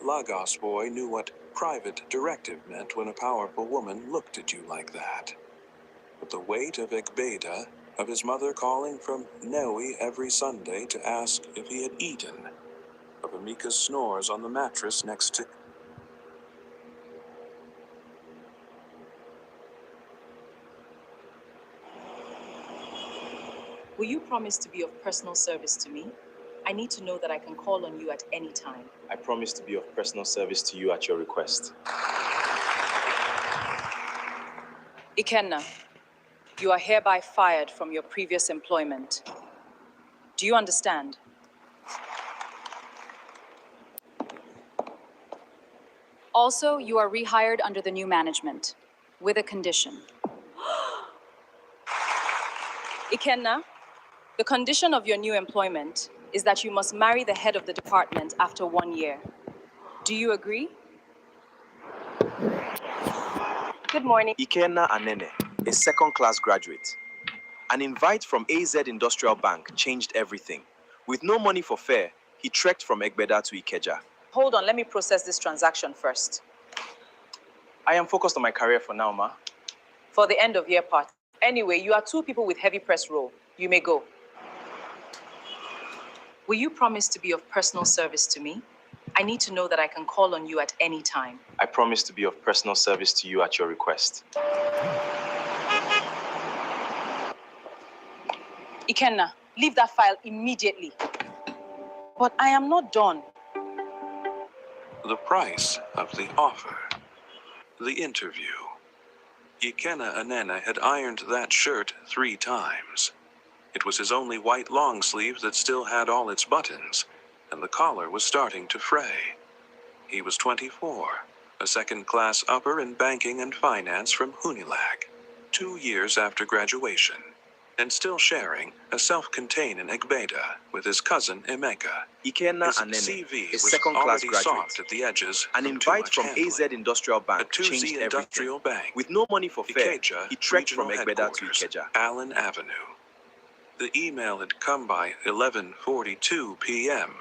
Lagos boy knew what private directive meant when a powerful woman looked at you like that. But the weight of Egbeda, of his mother calling from Newi every Sunday to ask if he had eaten, of Amika's snores on the mattress next to... Will you promise to be of personal service to me? I need to know that I can call on you at any time. I promise to be of personal service to you at your request. Ikenna, you are hereby fired from your previous employment. Do you understand? Also, you are rehired under the new management, with a condition. Ikenna, the condition of your new employment is that you must marry the head of the department after 1 year. Do you agree? Good morning. Ikenna Anene, a second-class graduate. An invite from AZ Industrial Bank changed everything. With no money for fare, he trekked from Egbeda to Ikeja. Hold on, let me process this transaction first. I am focused on my career for now, ma. For the end of year part. Anyway, you are 2 people with heavy press roll. You may go. Will you promise to be of personal service to me? I need to know that I can call on you at any time. I promise to be of personal service to you at your request. Ikenna, leave that file immediately. But I am not done. The price of the offer. The interview. Ikenna Anene had ironed that shirt 3 times. It was his only white long sleeve that still had all its buttons, and the collar was starting to fray. He was 24, a second-class upper in banking and finance from Unilag, 2 years after graduation, and still sharing a self-contained in Egbeda with his cousin Emeka. Ikenna His Anene, CV a was second-class already graduate. soft at the edges. An invite from AZ Industrial Bank Tuzi changed everything. Industrial Bank. With no money for fare, Ikeja, he trekked from Regional Egbeda to Headquarters, Ikeja. Allen Avenue. The email had come by 11:42 p.m.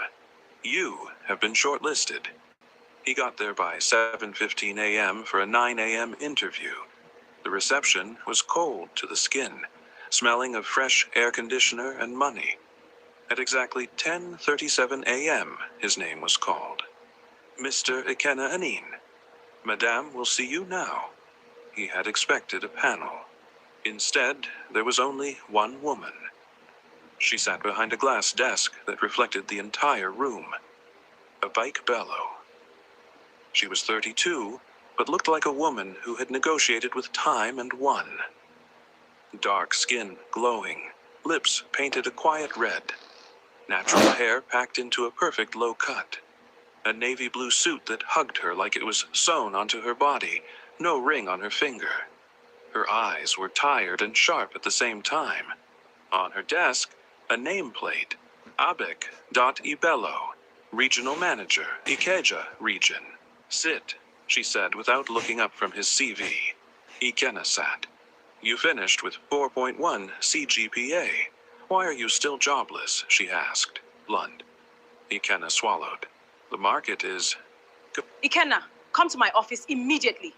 You have been shortlisted. He got there by 7:15 a.m. for a 9 a.m. interview. The reception was cold to the skin, smelling of fresh air conditioner and money. At exactly 10:37 a.m., his name was called. Mr. Ikenna Anene. Madame will see you now. He had expected a panel. Instead, there was only one woman. She sat behind a glass desk that reflected the entire room. Abike Bello. She was 32, but looked like a woman who had negotiated with time and won. Dark skin glowing, lips painted a quiet red. Natural hair packed into a perfect low cut. A navy blue suit that hugged her like it was sewn onto her body, no ring on her finger. Her eyes were tired and sharp at the same time. On her desk, a nameplate, Abek.Ibello, Regional Manager, Ikeja Region. Sit, she said without looking up from his CV. Ikenna sat. You finished with 4.1 CGPA. Why are you still jobless, she asked, blunt. Ikenna swallowed. The market is... Ikenna, come to my office immediately.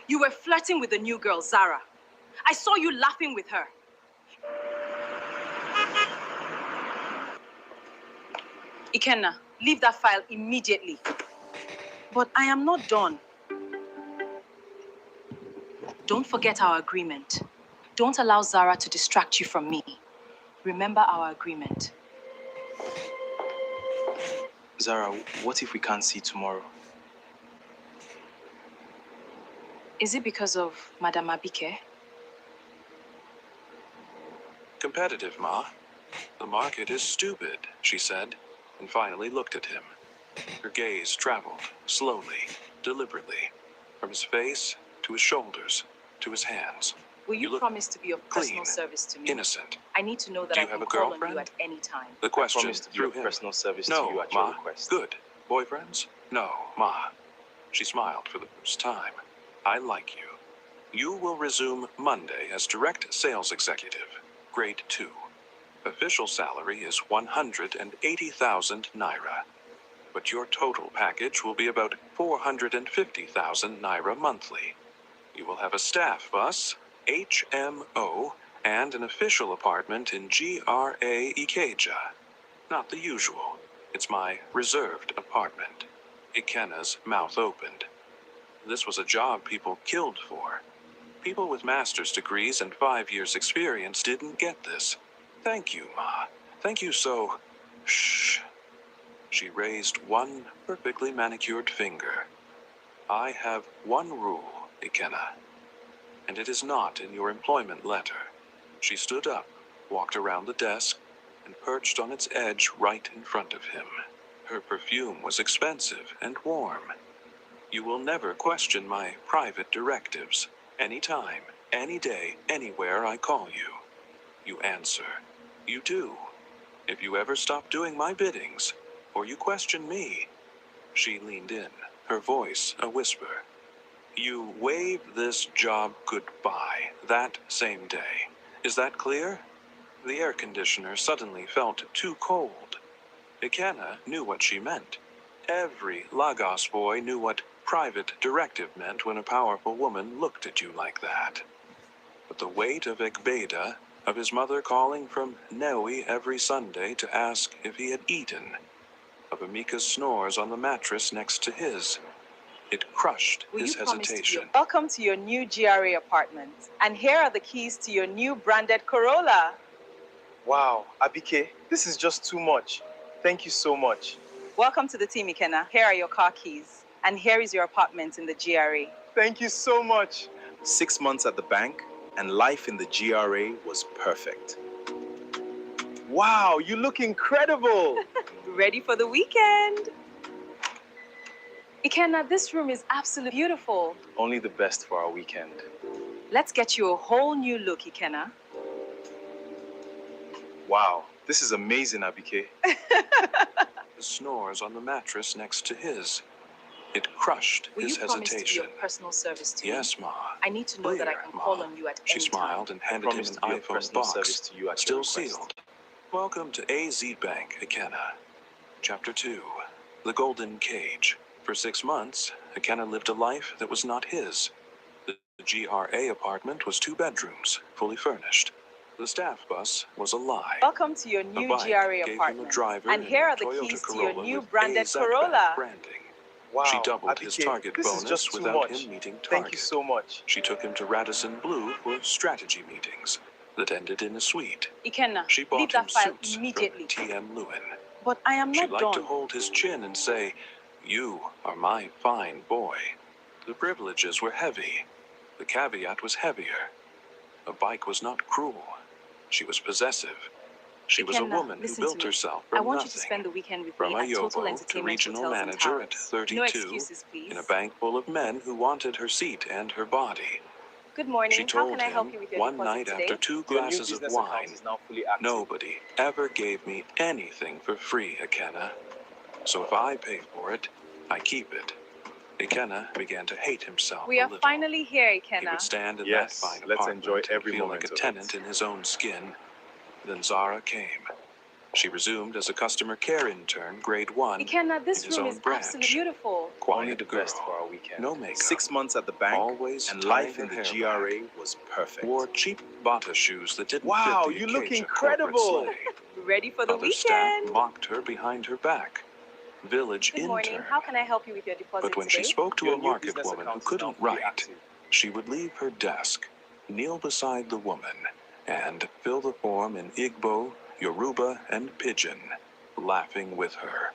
You were flirting with the new girl, Zara. I saw you laughing with her. Ikenna, leave that file immediately. But I am not done. Don't forget our agreement. Don't allow Zara to distract you from me. Remember our agreement. Zara, what if we can't see tomorrow? Is it because of Madame Abike? Competitive, Ma. The market is stupid, she said, and finally looked at him. Her gaze traveled, slowly, deliberately, from his face to his shoulders, to his hands. Will you promise to be of personal clean, service to me? Innocent. I need to know that Do I you have can a call on girlfriend? you at any time. The question I promise to be threw of him. personal service No, to you at your Ma. request. Good. Boyfriends? No, Ma. She smiled for the first time. I like you. You will resume Monday as direct sales executive, grade 2. Official salary is 180,000 naira, but your total package will be about 450,000 naira monthly. You will have a staff bus, HMO, and an official apartment in GRA Ikeja. Not the usual. It's my reserved apartment. Ikena's mouth opened. This was a job people killed for. People with master's degrees and 5 years experience didn't get this. Thank you, Ma. Thank you so... Shh. She raised one perfectly manicured finger. I have one rule, Ikena, and it is not in your employment letter. She stood up, walked around the desk, and perched on its edge right in front of him. Her perfume was expensive and warm. You will never question my private directives. Anytime, any day, anywhere I call you. You answer. You do. If you ever stop doing my biddings, or you question me. She leaned in, her voice a whisper. You wave this job goodbye that same day. Is that clear? The air conditioner suddenly felt too cold. Ikena knew what she meant. Every Lagos boy knew what private directive meant when a powerful woman looked at you like that. But the weight of Egbeda, of his mother calling from Newi every Sunday to ask if he had eaten, of Amika's snores on the mattress next to his, it crushed his hesitation. Welcome to your new GRA apartment. And here are the keys to your new branded Corolla. Wow, Abike, this is just too much. Thank you so much. Welcome to the team, Ikena. Here are your car keys. And here is your apartment in the GRA. Thank you so much. 6 months at the bank, and life in the GRA was perfect. Wow, you look incredible. Ready for the weekend? Ikena, this room is absolutely beautiful. Only the best for our weekend. Let's get you a whole new look, Ikena. Wow, this is amazing, Abike. The snores on the mattress next to his. It crushed his hesitation. Will you promise to be of personal service to me? Yes, Ma. I need to know that I can call on you at She any smiled time. and handed him an iPhone box, to you at still your request. sealed. Welcome to AZ Bank, Ikena. Chapter 2. The Golden Cage. For 6 months, Ikena lived a life that was not his. The GRA apartment was 2 bedrooms, fully furnished. The staff bus was a lie. Welcome to your new bike GRA gave him a apartment. driver And here are the Toyota keys to Corolla your new with branded AZ Bank Corolla. branding. Wow, She doubled his Abike, target this is bonus just too without much. him meeting target. Thank you so much. She took him to Radisson Blue for strategy meetings that ended in a suite. Ikena, She leave bought him that file suits immediately. from TM Lewin. But I am She not liked to done. hold his chin and say, "You are my fine boy." The privileges were heavy. The caveat was heavier. A bike was not cruel. She was possessive. She was a Ikenna, woman who listen built to me. herself I from want nothing. you to spend the weekend with From me a at Total yobo to Entertainment regional Hotels and manager at Towers. 32, No excuses, please. in a bank full of men who wanted her seat and her body. Good morning. She How told can I help him you with your one deposit night today? after 2 Your new glasses of business account wine, is now fully active. nobody ever gave me anything for free, Ikena. So if I pay for it, I keep it. Ikena began to hate himself We a are little. finally here, He Ikena. would stand in Yes, that fine let's apartment enjoy and every feel moment like a of tenant it. in his own skin. Then Zara came. She resumed as a customer care intern, grade 1, Ikena, this in his room own is branch. absolutely beautiful. Quiet Only the girl, best for our weekend. no makeup, 6 months at the bank, always and tying life in her the hair GRA back. was perfect. Wore cheap Bata shoes that didn't Wow, fit the you look Acacia corporate incredible. sleigh. Ready for the Other staff weekend? mocked her behind her back. Village Good morning. intern. How can I help you with your deposit But when today? she spoke to Your a new market business woman who account is now couldn't fully write, active. she would leave her desk, kneel beside the woman, and fill the form in Igbo, Yoruba, and Pidgin, laughing with her.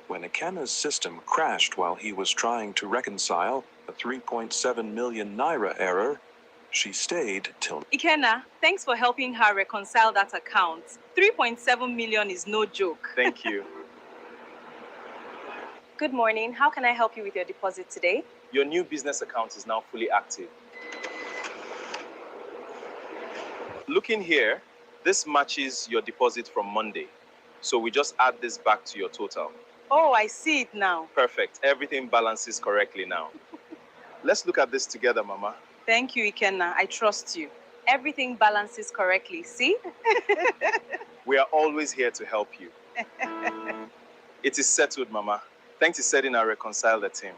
When Ikena's system crashed while he was trying to reconcile a 3.7 million naira error, she stayed till Ikena, thanks for helping her reconcile that account. 3.7 million is no joke. Thank you. Good morning. How can I help you with your deposit today? Your new business account is now fully active. Looking here, this matches your deposit from Monday. So we just add this back to your total. Oh, I see it now. Perfect. Everything balances correctly now. Let's look at this together, Mama. Thank you, Ikena. I trust you. Everything balances correctly. See? We are always here to help you. It is settled, Mama. Thanks to setting our reconcile the team.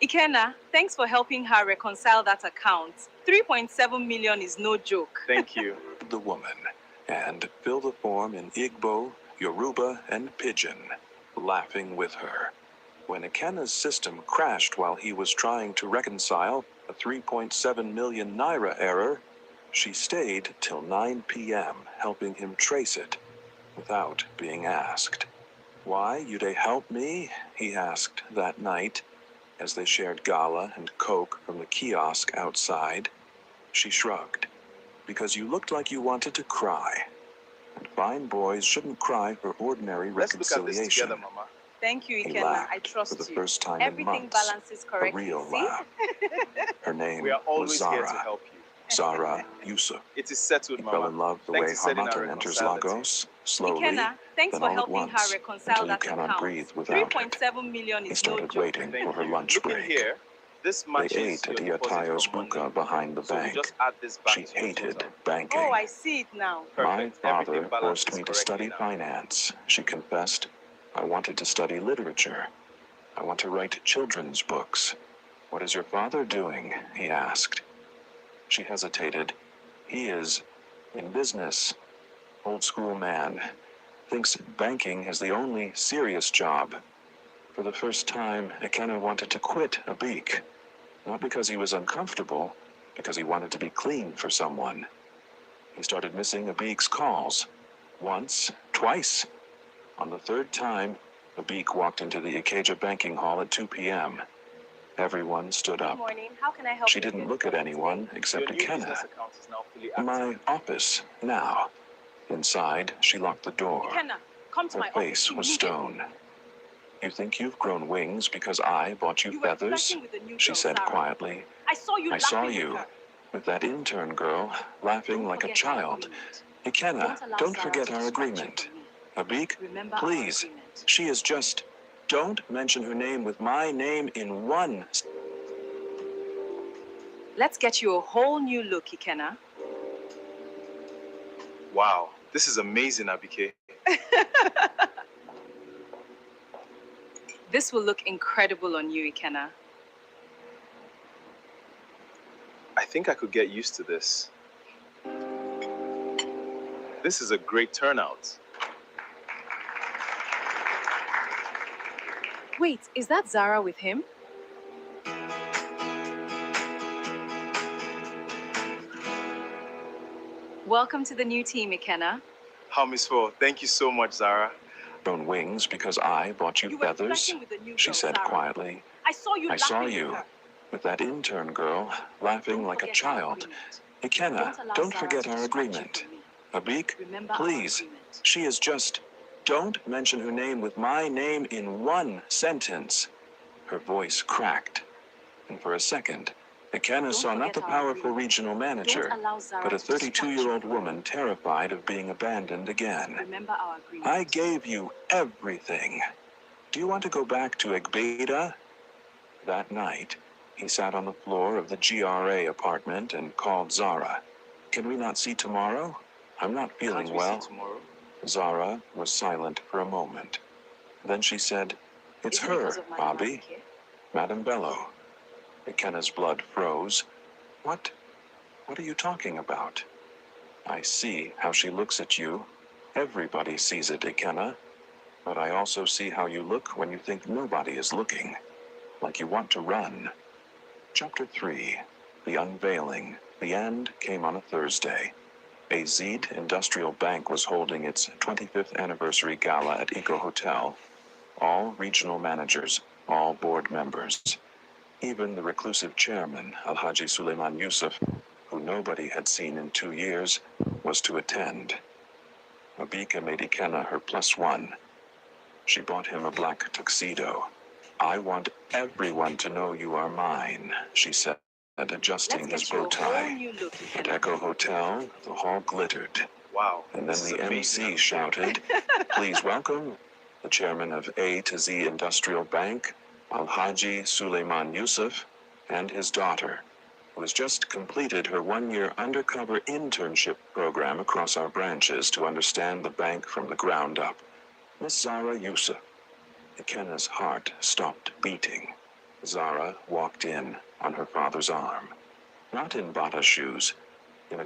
Ikenna, thanks for helping her reconcile that account. 3.7 million is no joke. Thank you. The woman and fill the form in Igbo, Yoruba, and Pidgin, laughing with her. When Ikenna's system crashed while he was trying to reconcile a 3.7 million naira error, she stayed till 9 p.m. helping him trace it without being asked. "Why you they help me?" he asked that night as they shared gala and coke from the kiosk outside. She shrugged. "Because you looked like you wanted to cry. And fine boys shouldn't cry for ordinary Let's look at this reconciliation." together, Mama. Thank you, He Ikenna. laughed I trust for the you. first time Everything in months. balances A correctly. real See? laugh. Her name We are was always here to Zara. help you. Zara Yusuf. It is settled, He Mama. fell in love the Thanks way to setting our Harmattan enters reconcile the team. Lagos, slowly, Ikenna, thanks then for all at helping once, her reconcile until you that cannot account. breathe without it. 3.7 million He is no started joke. waiting Thank for her you. lunch Looking break. here, this They matches ate at your deposit Iatayo's from Monday. buka behind the So we bank. just add this back She to your hated total. banking. Oh, I see it now. My Perfect. father Everything balances forced me to correctly study now. finance, she confessed. I wanted to study literature. I want to write children's books. "What is your father doing?" he asked. She hesitated. "He is in business. Old school man. Thinks banking is the only serious job." For the first time, Ikenna wanted to quit Abik. Not because he was uncomfortable, because he wanted to be clean for someone. He started missing Abik's calls. Once, twice. On the third time, Abik walked into the Ikeja banking hall at 2 p.m. Everyone stood Good up. morning. How can I help She you? didn't look at anyone except Your new Ikenna. business account is now fully active. My office, now. Inside, she locked the door. Ikenna, come to Her my office face was immediately. stone. "You think you've grown wings because I bought you You were feathers?" flirting with the new she girl, said Zara. quietly. I saw you "I saw laughing you with her. with that intern girl, laughing Don't like a forget our child. agreement. Ikenna, allow don't Zara forget to our distract you agreement. from me. Abik, Remember our please. agreement. She is just... Don't mention her name with my name in one... Let's get you a whole new look, Ikenna. Wow, this is amazing, Abike. This will look incredible on you, Ikenna. I think I could get used to this. This is a great turnout. Wait, is that Zara with him? Welcome to the new team, Ikenna. How Miss Fo, thank you so much, Zara. Grown wings because I bought you You were feathers? flirting with the new She girl, said Zara. quietly. I saw you I saw laughing you with her. with that intern girl, laughing Don't like a forget our child. agreement. Ikenna, allow don't Zara forget to our distract you agreement. from me. Abik, Remember our please. agreement. She is just... Don't mention her name with my name in one sentence. Her voice cracked. And for a second, Ikenna Don't saw not forget the our powerful agreement. regional manager, Don't allow Zara but a to distract you 32-year-old from me. woman terrified of being abandoned again. Remember our agreement. I gave you everything. Do you want to go back to Egbeda? That night, he sat on the floor of the GRA apartment and called Zara. "Can we not see tomorrow? I'm not feeling Can't we well." see tomorrow? Zara was silent for a moment. Then she said, "It's Is it her, because of my Bobby. love, kid? Madame Bello." Ikenna's blood froze. What are you talking about?" "I see how she looks at you. Everybody sees it, Ikenna. But I also see how you look when you think nobody is looking. Like you want to run." Chapter 3. The Unveiling. The end came on a Thursday. Azid Industrial Bank was holding its 25th anniversary gala at Eco Hotel. All regional managers, all board members. Even the reclusive chairman, Alhaji Suleiman Yusuf, who nobody had seen in 2 years, was to attend. Abika made Ikenna her +1. She bought him a black tuxedo. "I want everyone to know you are mine," she said, adjusting Let's his get you bow a whole tie. new look, At Ikenna. Echo Hotel, the hall glittered. Wow, And then this is the amazing, MC Abike. shouted, "Please welcome the chairman of A to Z Industrial Bank, Alhaji Suleiman Yusuf, and his daughter, who has just completed her one-year undercover internship program across our branches to understand the bank from the ground up. Miss Zara Yusuf. Ikenna's heart stopped beating. Zara walked in on her father's arm. Not in Bata shoes, in a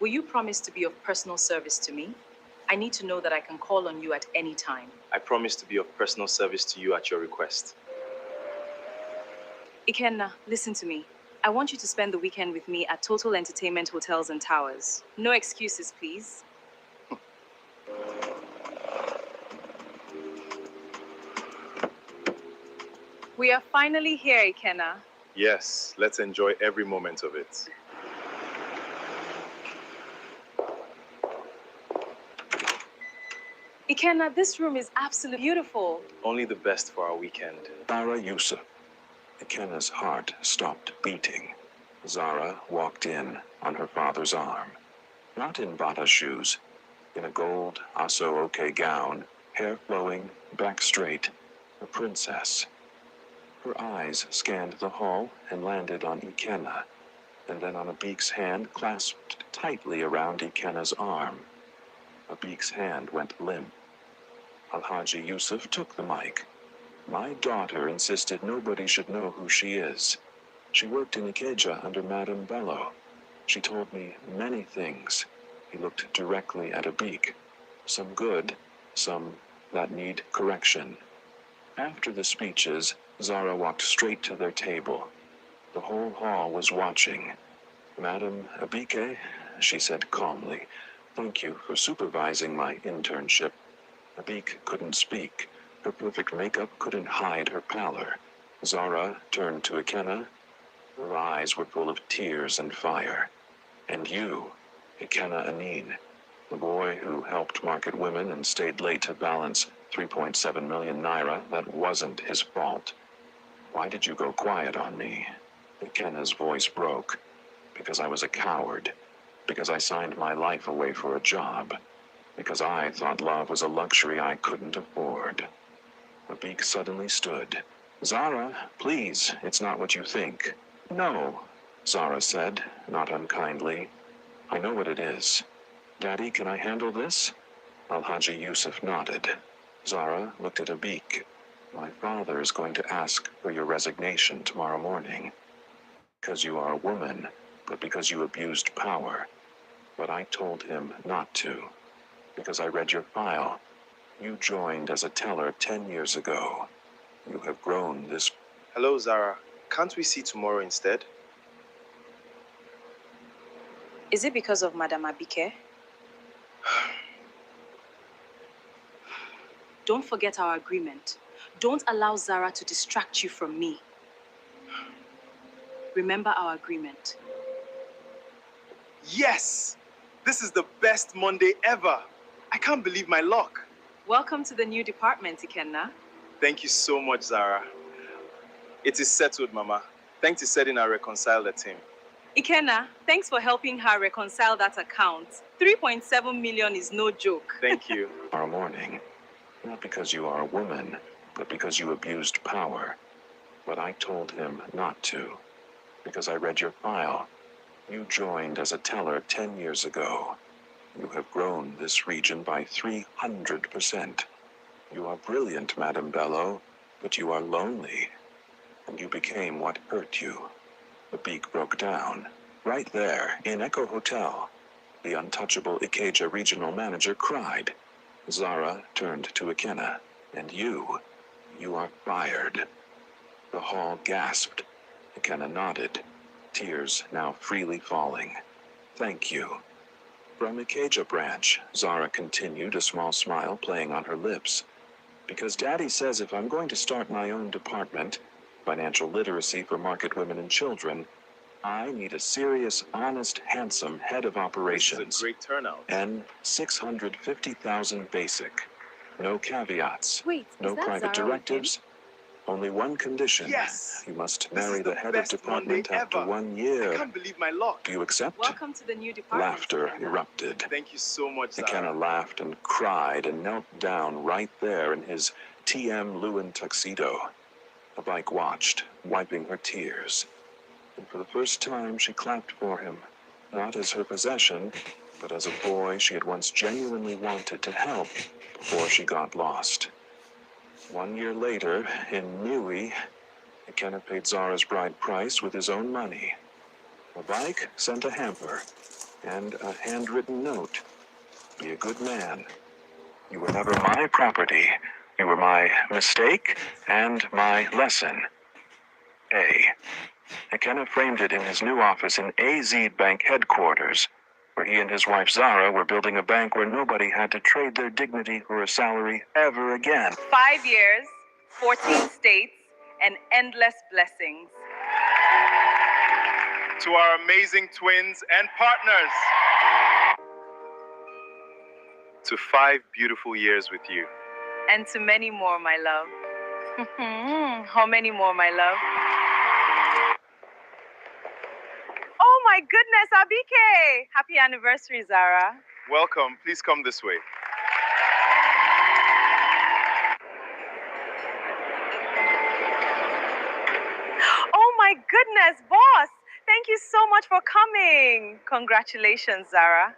Will you promise to be of personal service to me? I need to know that I can call on you at any time. I promise to be of personal service to you at your request. Ikenna, listen to me. I want you to spend the weekend with me at Total Entertainment Hotels and Towers. No excuses, please. We are finally here, Ikenna. Yes, let's enjoy every moment of it. Ikenna, this room is absolutely beautiful. Only the best for our weekend. Zara Yusuf. Ikenna's heart stopped beating. Zara walked in on her father's arm. Not in Bata shoes, in a gold Aso-oke gown, hair flowing, back straight, a princess. Her eyes scanned the hall and landed on Ikenna, and then on Abik's hand clasped tightly around Ikenna's arm. Abik's hand went limp. Alhaji Yusuf took the mic. My daughter insisted nobody should know who she is. She worked in Ikeja under Madame Bello. She told me many things. He looked directly at Abik. Some good, some that need correction. After the speeches, Zara walked straight to their table. The whole hall was watching. Madam Abike, she said calmly, thank you for supervising my internship. Abik couldn't speak. Her perfect makeup couldn't hide her pallor. Zara turned to Ikenna. Her eyes were full of tears and fire. And you, Ikenna Anin, the boy who helped market women and stayed late to balance 3.7 million naira, that wasn't his fault. Why did you go quiet on me? Ikenna's voice broke. Because I was a coward. Because I signed my life away for a job. Because I thought love was a luxury I couldn't afford. Abik suddenly stood. Zara, please, it's not what you think. No, Zara said, not unkindly. I know what it is. Daddy, can I handle this? Alhaji Yusuf nodded. Zara looked at Abik. My father is going to ask for your resignation tomorrow morning. Because you are a woman, but because you abused power. But I told him not to. Because I read your file. You joined as a teller 10 years ago. You have grown this... Hello, Zara. Can't we see tomorrow instead? Is it because of Madame Abike? Don't forget our agreement. Don't allow Zara to distract you from me. Remember our agreement. Yes! This is the best Monday ever! I can't believe my luck. Welcome to the new department, Ikenna. Thank you so much, Zara. It is settled, Mama. Thanks to setting our reconcile the team. Ikenna, thanks for helping her reconcile that account. 3.7 million is no joke. Thank you. Tomorrow morning. Not because you are a woman, but because you abused power. But I told him not to. Because I read your file. You joined as a teller 10 years ago. You have grown this region by 300%. You are brilliant, Madame Bello, but you are lonely. And you became what hurt you. Abik broke down. Right there, in Echo Hotel. The untouchable Ikeja regional manager cried. Zara turned to Ikenna. And you are fired. The hall gasped. Ikenna nodded. Tears now freely falling. Thank you. From Ikeja branch, Zara continued, a small smile playing on her lips. Because Daddy says if I'm going to start my own department, financial literacy for market women and children, I need a serious, honest, handsome head of operations. This is a great turnout. And 650,000 basic. No caveats. Wait, no is that private Zara directives. Only one condition. Yes! You must This marry is the head of best department Monday after ever. 1 I year. can't believe my luck. Do you accept? Welcome to the new department. Laughter Ikenna. erupted. Thank you so much, Zara. Ikenna laughed and cried and knelt down right there in his TM Lewin tuxedo. Abike watched, wiping her tears. And for the first time, she clapped for him, not as her possession, but as a boy she had once genuinely wanted to help before she got lost. 1 year later, in Niue, McKenna paid Zara's bride price with his own money. Abike sent a hamper and a handwritten note. Be a good man. You were never my property. You were my mistake and my lesson. A. McKenna framed it in his new office in AZ Bank headquarters, where he and his wife Zara were building a bank where nobody had to trade their dignity for a salary ever again. 5 years, 14 states, and endless blessings. To our amazing twins and partners. To 5 beautiful years with you. And to many more, my love. How many more, my love? Oh my goodness, Abike! Happy anniversary, Zara. Welcome. Please come this way. Oh my goodness, boss! Thank you so much for coming. Congratulations, Zara.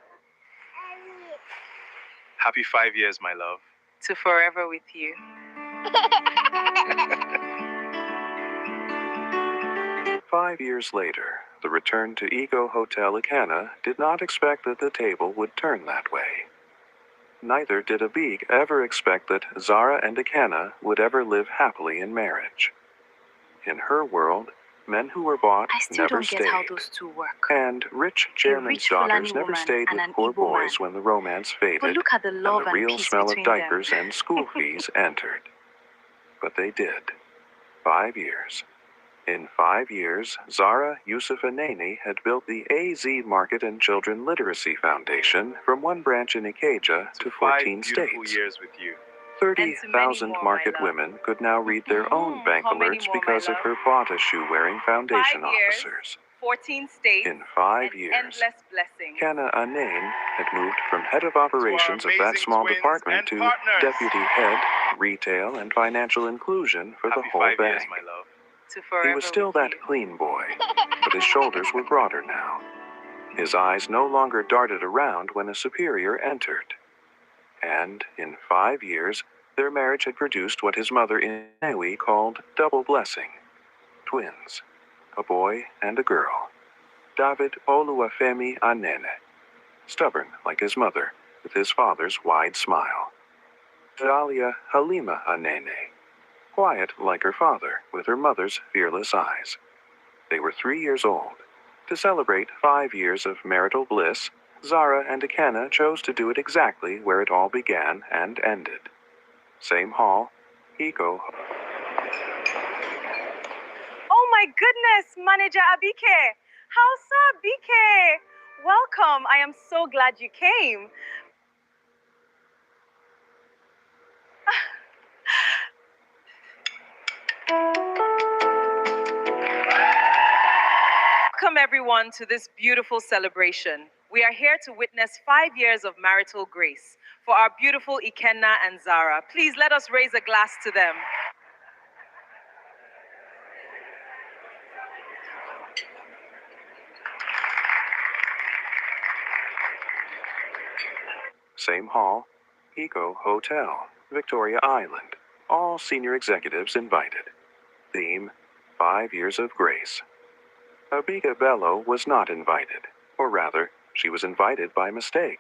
Happy 5 years, my love. To forever with you. 5 years later, the return to Ego Hotel Ikana did not expect that the table would turn that way. Neither did Abike ever expect that Zara and Ikana would ever live happily in marriage. In her world, men who were bought I still never don't stayed. get how those two work. And rich chairmen's rich Fulani daughters never woman stayed and with an poor Igbo boys man. when the romance faded But look at the love and the and real peace smell of between them. diapers and school fees entered. But they did. 5 years. In 5 years, Zara Yusufa Nene had built the AZ Market and Children Literacy Foundation from one branch in Ikeja to 14 5 beautiful states. years with you. 30,000 more, market my love. women could now read their own bank How many alerts more, my because of love? her Bata shoe-wearing foundation 5 years, officers. 14 states, In 5 and years, endless blessings. Kenna Anane had moved from head of operations of that amazing small twins department and to partners. deputy head, retail, and financial inclusion for the Happy whole 5 years, bank. my love. To forever He was still with that you. clean boy, but his shoulders were broader now. His eyes no longer darted around when a superior entered. And in 5 years, their marriage had produced what his mother in Niue called double blessing. Twins, a boy and a girl. David Oluwafemi Anene, stubborn like his mother, with his father's wide smile. Dahlia Halima Anene, quiet like her father, with her mother's fearless eyes. They were 3 years old. To celebrate 5 years of marital bliss, Zara and Ikana chose to do it exactly where it all began and ended. Same hall, Ego. Oh my goodness, Manager Abike! How's Abike? Welcome. I am so glad you came. Welcome everyone to this beautiful celebration. We are here to witness 5 years of marital grace for our beautiful Ikenna and Zara. Please let us raise a glass to them. Same hall, Ego Hotel, Victoria Island. All senior executives invited. Theme, 5 years of grace. Abika Bello was not invited, or rather, she was invited by mistake.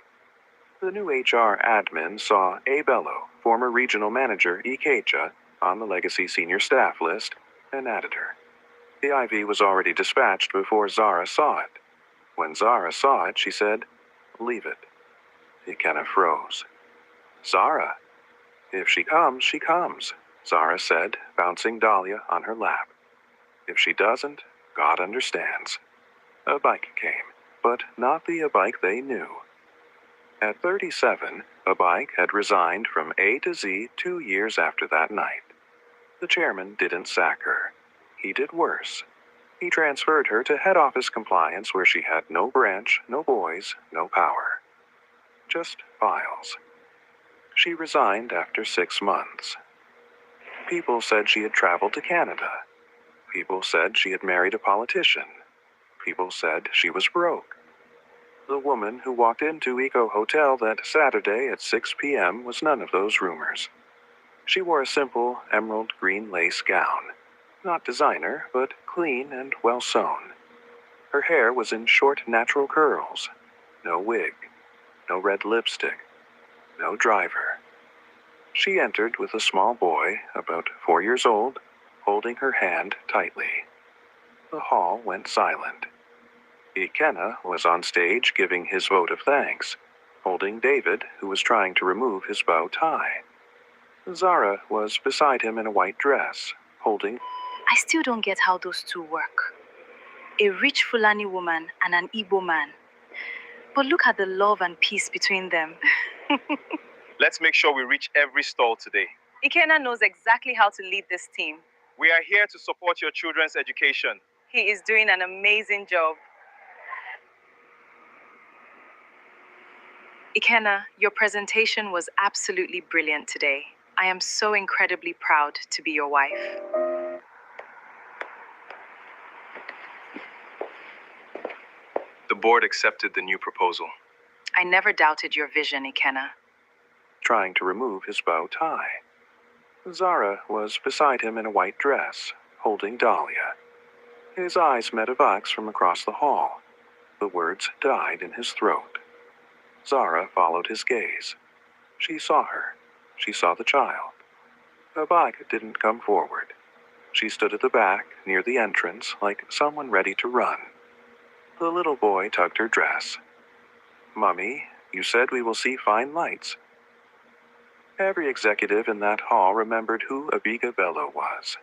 The new HR admin saw A. Bello, former regional manager Ikeja, on the Legacy senior staff list, and added her. The IV was already dispatched before Zara saw it. When Zara saw it, she said, "Leave it." Ikena froze. "Zara, if she comes," Zara said, bouncing Dahlia on her lap. "If she doesn't, God understands." Abike came, but not the Abike they knew. At 37, Abike had resigned from A to Z 2 years after that night. The chairman didn't sack her. He did worse. He transferred her to head office compliance where she had no branch, no boys, no power. Just files. She resigned after 6 months. People said she had traveled to Canada. People said she had married a politician. People said she was broke. The woman who walked into Eco Hotel that Saturday at 6 p.m. was none of those rumors. She wore a simple emerald green lace gown. Not designer, but clean and well sewn. Her hair was in short natural curls. No wig. No red lipstick. No driver. She entered with a small boy, about 4 years old, holding her hand tightly. The hall went silent. Ikenna was on stage giving his vote of thanks, holding David, who was trying to remove his bow tie. Zara was beside him in a white dress, holding... I still don't get how those two work. A rich Fulani woman and an Igbo man. But look at the love and peace between them. Let's make sure we reach every stall today. Ikenna knows exactly how to lead this team. We are here to support your children's education. He is doing an amazing job. Ikenna, your presentation was absolutely brilliant today. I am so incredibly proud to be your wife. The board accepted the new proposal. I never doubted your vision, Ikenna. Trying to remove his bow tie. Zara was beside him in a white dress, holding Dahlia. His eyes met Avak's from across the hall. The words died in his throat. Zara followed his gaze. She saw her. She saw the child. Avak didn't come forward. She stood at the back, near the entrance, like someone ready to run. The little boy tugged her dress. "Mummy, you said we will see fine lights." Every executive in that hall remembered who Abiga Bello was.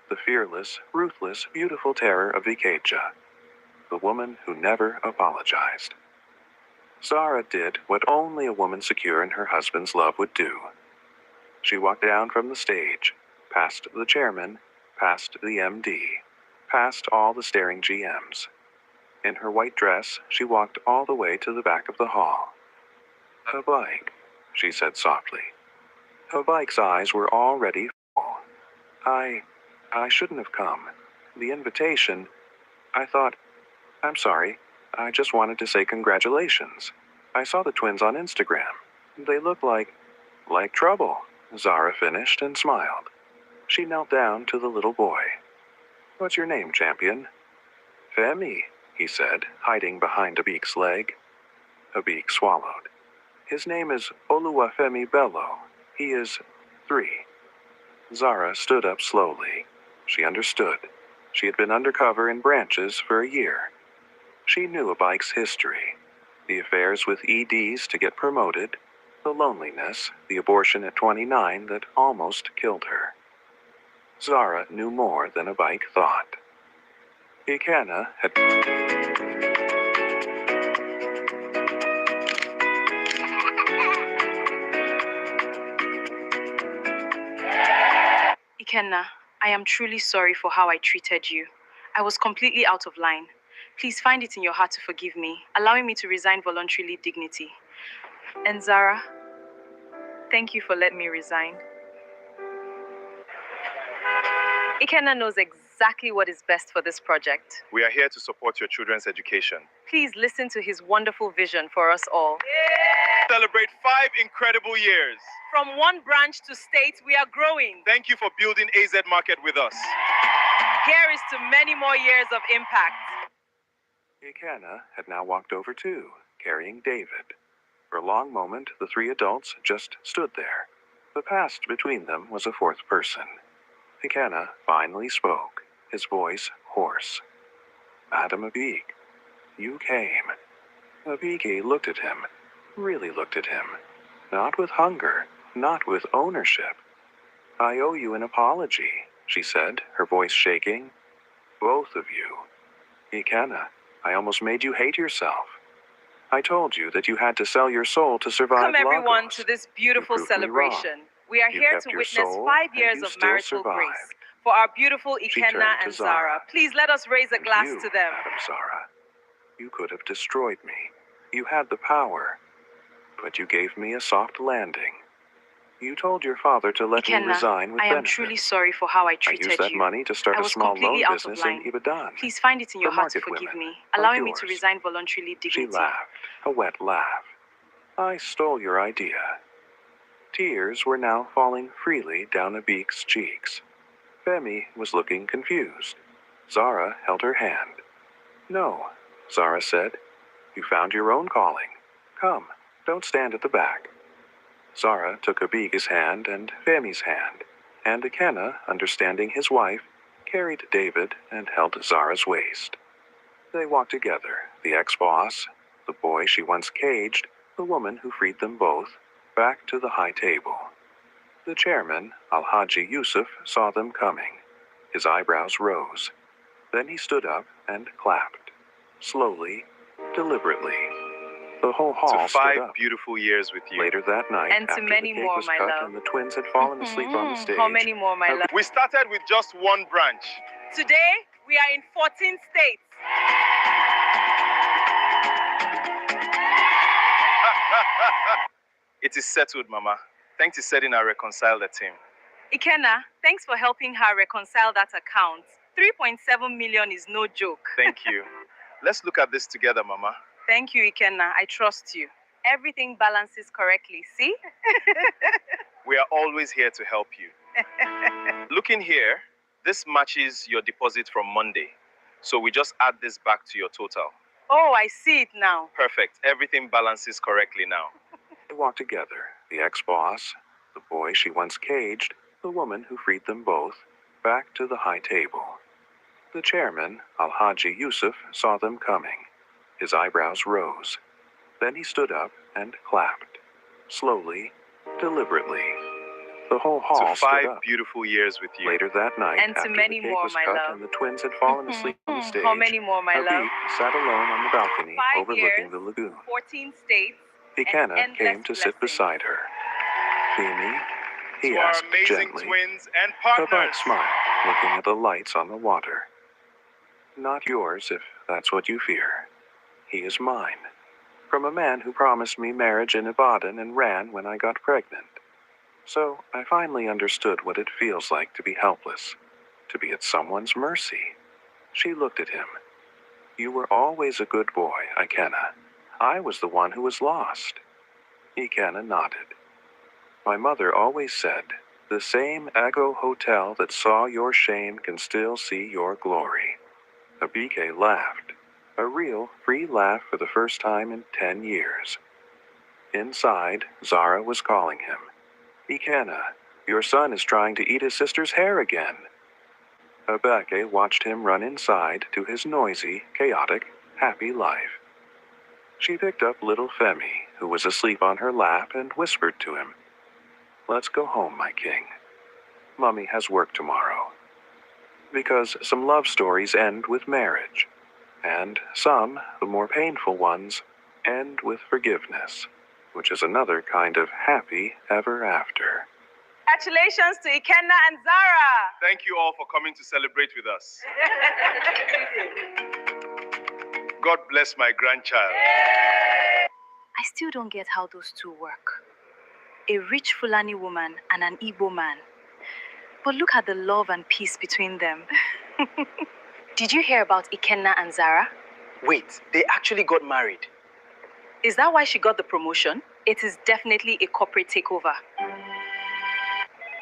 The fearless, ruthless, beautiful terror of Ikeja. The woman who never apologized. Zara did what only a woman secure in her husband's love would do. She walked down from the stage, past the chairman, past the MD, past all the staring GMs. In her white dress, she walked all the way to the back of the hall. "A bike," she said softly. Avak's eyes were already full. I shouldn't have come. The invitation, I thought, I'm sorry, I just wanted to say congratulations. I saw the twins on Instagram. They look like trouble, Zara finished and smiled. She knelt down to the little boy. "What's your name, champion?" "Femi," he said, hiding behind Abik's leg. Abik swallowed. "His name is Oluwafemi Bello. He is 3. Zara stood up slowly. She understood. She had been undercover in branches for a year. She knew Abik's history. The affairs with EDs to get promoted, the loneliness, the abortion at 29 that almost killed her. Zara knew more than Abik thought. Ikenna had... Ikenna, I am truly sorry for how I treated you. I was completely out of line. Please find it in your heart to forgive me, allowing me to resign voluntarily dignity. And Zara, thank you for letting me resign. Ikenna knows exactly what is best for this project. We are here to support your children's education. Please listen to his wonderful vision for us all. Celebrate 5 incredible years. From one branch to state, we are growing. Thank you for building AZ Market with us. Here is to many more years of impact. Ikenna had now walked over too, carrying David. For a long moment, the 3 adults just stood there. The past between them was a 4th person. Ikenna finally spoke, his voice hoarse. "Madam Abik, you came." Abiki looked at him, really looked at him. Not with hunger, not with ownership. "I owe you an apology," she said, her voice shaking. "Both of you. Ikenna, I almost made you hate yourself. I told you that you had to sell your soul to survive Welcome everyone Lagos. to this beautiful You proved me celebration. We are You here kept to your witness soul, 5 and years you of still marital grace survived. for our beautiful She Ikenna turned to and Zara. Zara. Please let us raise a And glass you, to them. Madam Zara, you could have destroyed me. You had the power, but you gave me a soft landing. You told your father to let me Ikenna, resign with I am benefits. truly sorry for how I I treated used that you. money to start I a was small loan completely out of business in line. Ibadan. Please find it in your For heart to market forgive women, me, like allowing me to yours. resign voluntarily She dignity. laughed, a wet laugh. I stole your idea. Tears were now falling freely down Abik's cheeks. Femi was looking confused. Zara held her hand. No, Zara said. You found your own calling. Come, don't stand at the back. Zara took Abik's hand and Femi's hand, and Ikenna, understanding his wife, carried David and held Zara's waist. They walked together, the ex-boss, the boy she once caged, the woman who freed them both, back to the high table. The chairman, Al-Haji Yusuf, saw them coming. His eyebrows rose. Then he stood up and clapped. Slowly, deliberately. The whole hall To stood 5 up. beautiful years with you. Later that night, And to after many the cake more, was my cut love. and the twins had fallen asleep on the stage, How many more, my love? We started with just one branch. Today, we are in 14 states. It is settled, Mama. Thanks to setting our reconcile the team. Ikenna, thanks for helping her reconcile that account. 3.7 million is no joke. Thank you. Let's look at this together, Mama. Thank you, Ikenna. I trust you. Everything balances correctly, see? We are always here to help you. Looking here, this matches your deposit from Monday. So we just add this back to your total. Oh, I see it now. Perfect. Everything balances correctly now. they walked together, the ex-boss, the boy she once caged, the woman who freed them both, back to the high table. The chairman, Al-Haji Yusuf, saw them coming. His eyebrows rose. Then he stood up and clapped. Slowly, deliberately. The whole hall To stood 5 up. beautiful years with you. Later that night, And to after many the cake more, was my cut love. and the twins had fallen asleep on the stage, How many more, my love? Abik sat alone on the balcony 5 overlooking years, the lagoon. 14 states. Ikenna endless came to sit blessings. beside her. Femi, he To our asked amazing gently. twins and Abik partners. smiled, looking at the lights on the water. Not yours, if that's what you fear. He is mine. From a man who promised me marriage in Ibadan and ran when I got pregnant. So I finally understood what it feels like to be helpless, to be at someone's mercy. She looked at him. You were always a good boy, Ikenna. I was the one who was lost. Ikenna nodded. My mother always said, the same Ego hotel that saw your shame can still see your glory. Abike laughed, a real, free laugh for the first time in 10 years. Inside, Zara was calling him. Ikenna, your son is trying to eat his sister's hair again. Abeke watched him run inside to his noisy, chaotic, happy life. She picked up little Femi, who was asleep on her lap, and whispered to him, Let's go home, my king. Mummy has work tomorrow. Because some love stories end with marriage, and some, the more painful ones, end with forgiveness, which is another kind of happy ever after. Congratulations to Ikenna and Zara. Thank you all for coming to celebrate with us. God bless my grandchild. I still don't get how those two work. A rich Fulani woman and an Igbo man. But look at the love and peace between them. Did you hear about Ikenna and Zara? Wait, they actually got married. Is that why she got the promotion? It is definitely a corporate takeover.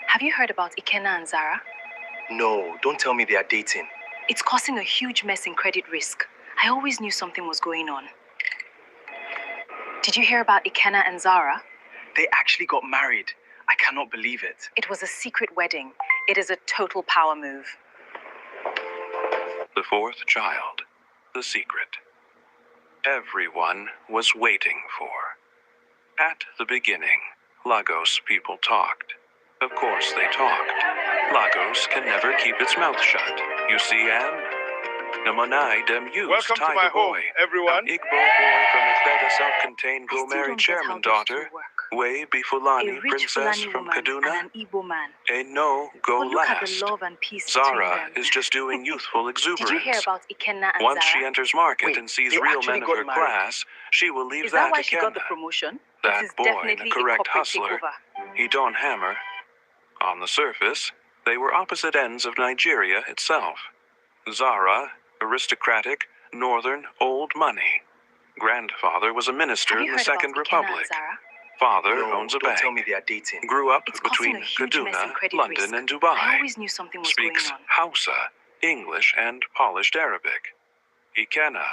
Have you heard about Ikenna and Zara? No, don't tell me they are dating. It's causing a huge mess in credit risk. I always knew something was going on. Did you hear about Ikenna and Zara? They actually got married. I cannot believe it. It was a secret wedding. It is a total power move. The fourth child, the secret. Everyone was waiting for. At the beginning, Lagos people talked. Of course they talked. Lagos can never keep its mouth shut. You see, Anne? Namanai dem use Welcome to my home, everyone. Igbo boy from Igbeda self-contained I go still marry don't get how chairman those two daughter. work. Way be A Fulani rich princess Fulani from woman Kaduna. and an Igbo man. A no go But look at last. the love and peace Zara between them. is just doing youthful exuberance. Did you hear about Ikenna and Once Zara? she enters market Wait, and sees they real actually men of got her married. class, she will leave Is that why to she got the Ikenna. promotion? That It is boy, definitely the correct a corporate hustler, takeover. he Don Hammer. On the surface, they were opposite ends of Nigeria itself. Zara, aristocratic, northern, old money. Grandfather was a minister Have in you the heard about Second Ikenna Republic. and Zara? Father No, owns a don't bank. tell me they are dating. Grew up It's causing between a huge mess in Kaduna, credit London, risk. and Dubai. I always knew something was Speaks going on. Hausa, English, and polished Arabic. Ikenna,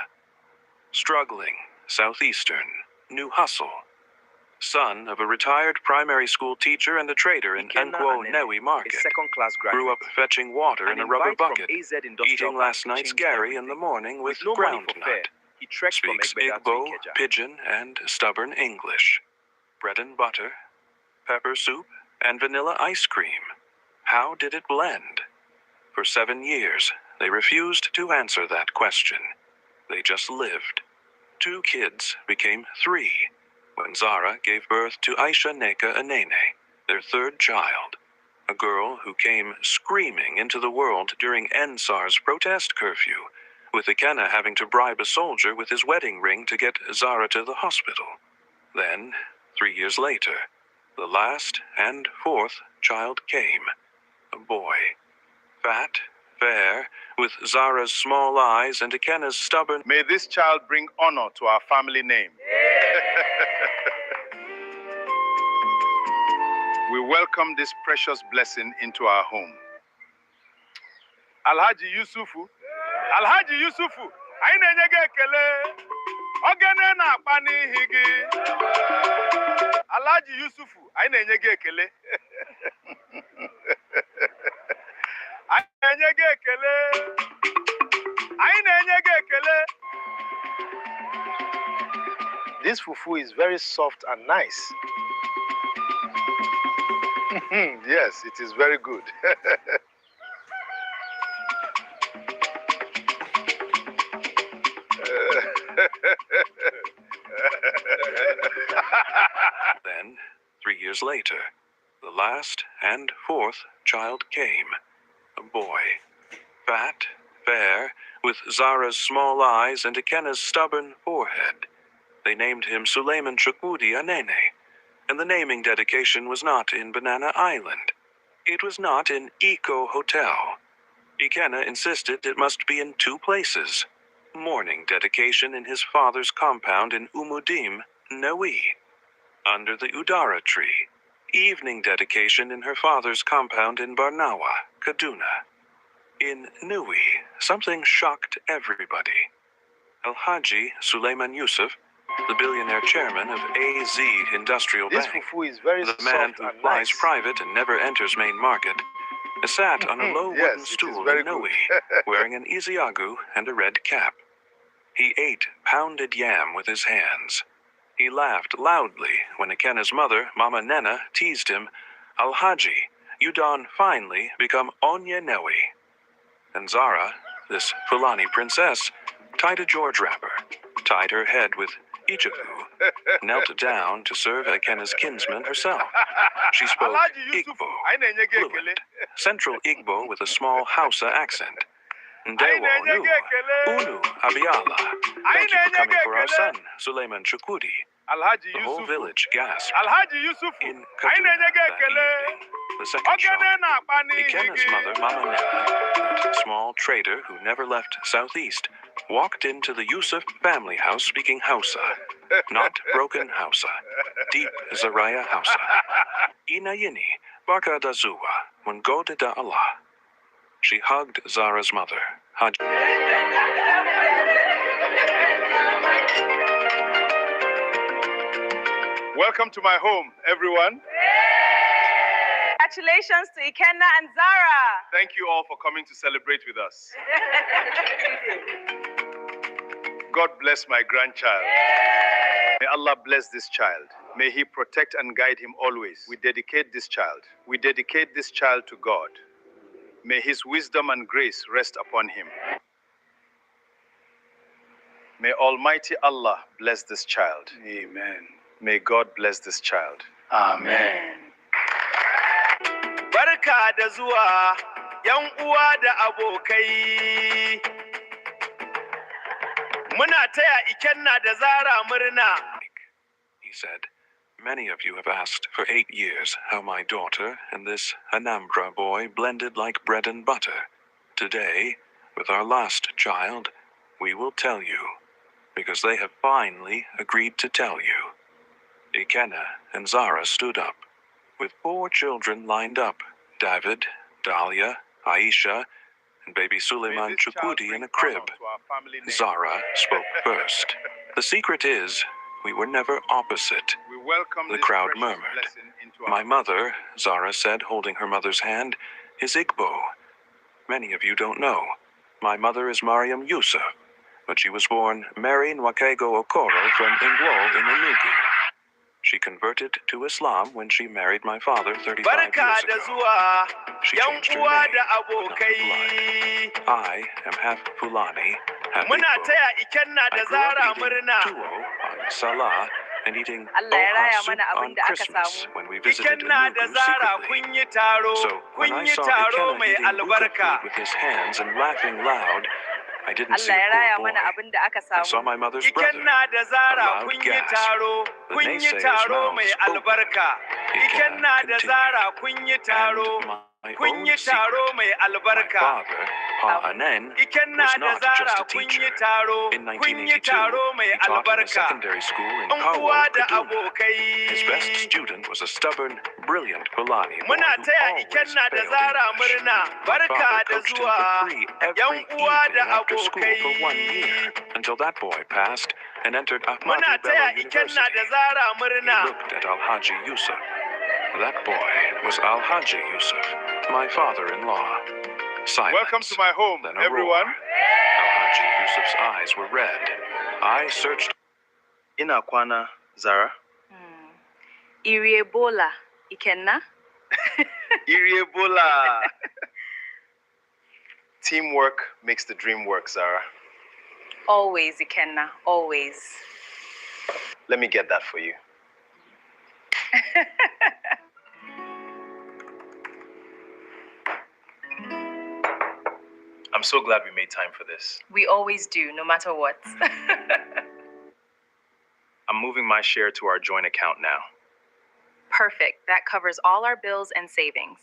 struggling, southeastern, new hustle. Son of a retired primary school teacher and a trader in Ikenna Nkwo Anene, Newi a Market. second-class graduate. Grew up fetching water in An a rubber invite from bucket, AZ Industrial eating Bank last night's changed Gary in the everything. morning with no money for groundnut. fare, he trekked Speaks from Egbeda to Igbo, Ikeja. pidgin, and stubborn English. Bread and butter, pepper soup, and vanilla ice cream. How did it blend? For 7 years, they refused to answer that question. They just lived. 2 kids became 3 when Zara gave birth to Aisha Neka Anene, their 3rd child, a girl who came screaming into the world during NSAR's protest curfew, with Ikenna having to bribe a soldier with his wedding ring to get Zara to the hospital. Then, 3 years later, the last and 4th child came, a boy. Fat, fair, with Zara's small eyes and Ikenna's stubborn. May this child bring honor to our family name. We welcome this precious blessing into our home. Alhaji Yusufu. Alhaji Yusufu. Anyị na-enye gị ekele. Ogene na-akpa n'ihi gị. Alhaji Yusufu. Anyị na-enye gị ekele. Anyị na-enye gị ekele. Anyị na-enye gị ekele. This fufu is very soft and nice. Yes, it is very good. Then, 3 years later, the last and 4th child came, a boy. Fat, fair, with Zara's small eyes and Ikenna's stubborn forehead. They named him Suleiman Chukwudi Anene, and the naming dedication was not in Banana Island. It was not in Eco Hotel. Ikenna insisted it must be in 2 places. Morning dedication in his father's compound in Umudim, Newi, under the Udara tree. Evening dedication in her father's compound in Barnawa, Kaduna. In Newi, something shocked everybody. Alhaji Suleiman Yusuf, the billionaire chairman of AZ Industrial This Bank, fufu is very the soft man who and flies nice. private and never enters main market, sat on a low Yes, wooden it is stool very in good. Newi, wearing an Isiagu and a red cap. He ate pounded yam with his hands. He laughed loudly when Ikenna's mother, Mama Nena, teased him, Alhaji, you don finally become Onya Newi. And Zara, this Fulani princess, tied a George wrapper, tied her head with Ichaku, knelt down to serve Ikenna's kinsman herself. She spoke Alhaji Yusufu. Igbo, Anyị na-enye gị ekele. fluent, Central Igbo with a small Hausa accent. Anyị Ndewo na-enye nu, gị ekele. unu abiala. Thank you for coming for our son, Suleiman Chukwudi. Alhaji The whole Yusufu. village gasped. Alhaji Yusufu. In Anyị Kaduna na-enye gị that ekele. evening, the second shot. Ogene na-akpa n'ihi Ikenna's gị. mother, Mama Nena, that small trader who never left Southeast, walked into the Yusuf family house speaking Hausa. Not broken Hausa. Deep Zaraya Hausa. Inayini, Barka da Zuwa, Mungode da Allah. She hugged Zara's mother, Haj. Welcome to my home, everyone. Congratulations to Ikenna and Zara. Thank you all for coming to celebrate with us. God bless my grandchild. May Allah bless this child. May He protect and guide him always. We dedicate this child. We dedicate this child to God. May His wisdom and grace rest upon him. May Almighty Allah bless this child. Amen. May God bless this child. Amen. Barka da zuwa, 'yan uwa da abokai. Muna taya Ikenna da Zara murna. He said, Many of you have asked for 8 years how my daughter and this Anambra boy blended like bread and butter. Today, with our last child, we will tell you, because they have finally agreed to tell you. Ikenna and Zara stood up, with 4 children lined up: David, Dahlia, Aisha, and baby Suleiman Chukwudi in a crib. Zara spoke first. The secret is, we were never opposite. We welcome The this crowd precious murmured. blessing into our My mother, Zara said, holding her mother's hand, is Igbo. Many of you don't know. My mother is Mariam Yusuf, but she was born Mary Nwakego Okoro from Ingwo in Enugu. She converted to Islam when she married my father 35 Barka years da ago. zuwa, She yan changed her uwa name, da but not her abokai. blood. I am half Fulani, half Muna Igbo. taya Ikenna I da grew up Zara eating murna. tuwo on Salah and eating Allah ya raya oha soup mana abin on da aka Christmas samu. when we visited Ikenna da Enugu Zara secretly. kun yi taro, So when kun I yi saw taro Ikenna mai eating buka albarka. food with his hands and laughing loud, I didn't see Allah ya a raya poor mana boy. abin da aka I saw samu. my mother's brother. Ikenna da Zara A loud kun yi gasp. taro, The kun yi naysayer's taro mai mouths opened. albarka. Ikenna da continued. Zara kun yi taro, And my kun own yi taro secret. mai My albarka. father, Pa Anen, Ikenna was da not just Zara a kun teacher. yi taro, In kun yi 1982, taro mai he taught in a albarka. secondary school in Yan Kawo, uwa da Kaduna. abokai. His best student was a stubborn, brilliant Fulani boy Muna who taya always Ikenna da failed Zara English. murna. My Barka father da coached him zuwa. for free every Yan uwa evening da after school for 1 year, abokai. until that boy passed and entered Ahmadu Muna Bello taya Ikenna University. da Zara He murna. looked at Alhaji Yusuf. That boy was Alhaji Yusuf, my father-in-law. Silence. Welcome to my home, Then a everyone. roar. Alhaji Yusuf's eyes were red. I searched. Ina kwana, Zara. Iri Ebola, Ikenna. Iriebola. Teamwork makes the dream work, Zara. Always, Ikenna, always. Let me get that for you. I'm so glad we made time for this. We always do, no matter what. I'm moving my share to our joint account now. Perfect. That covers all our bills and savings.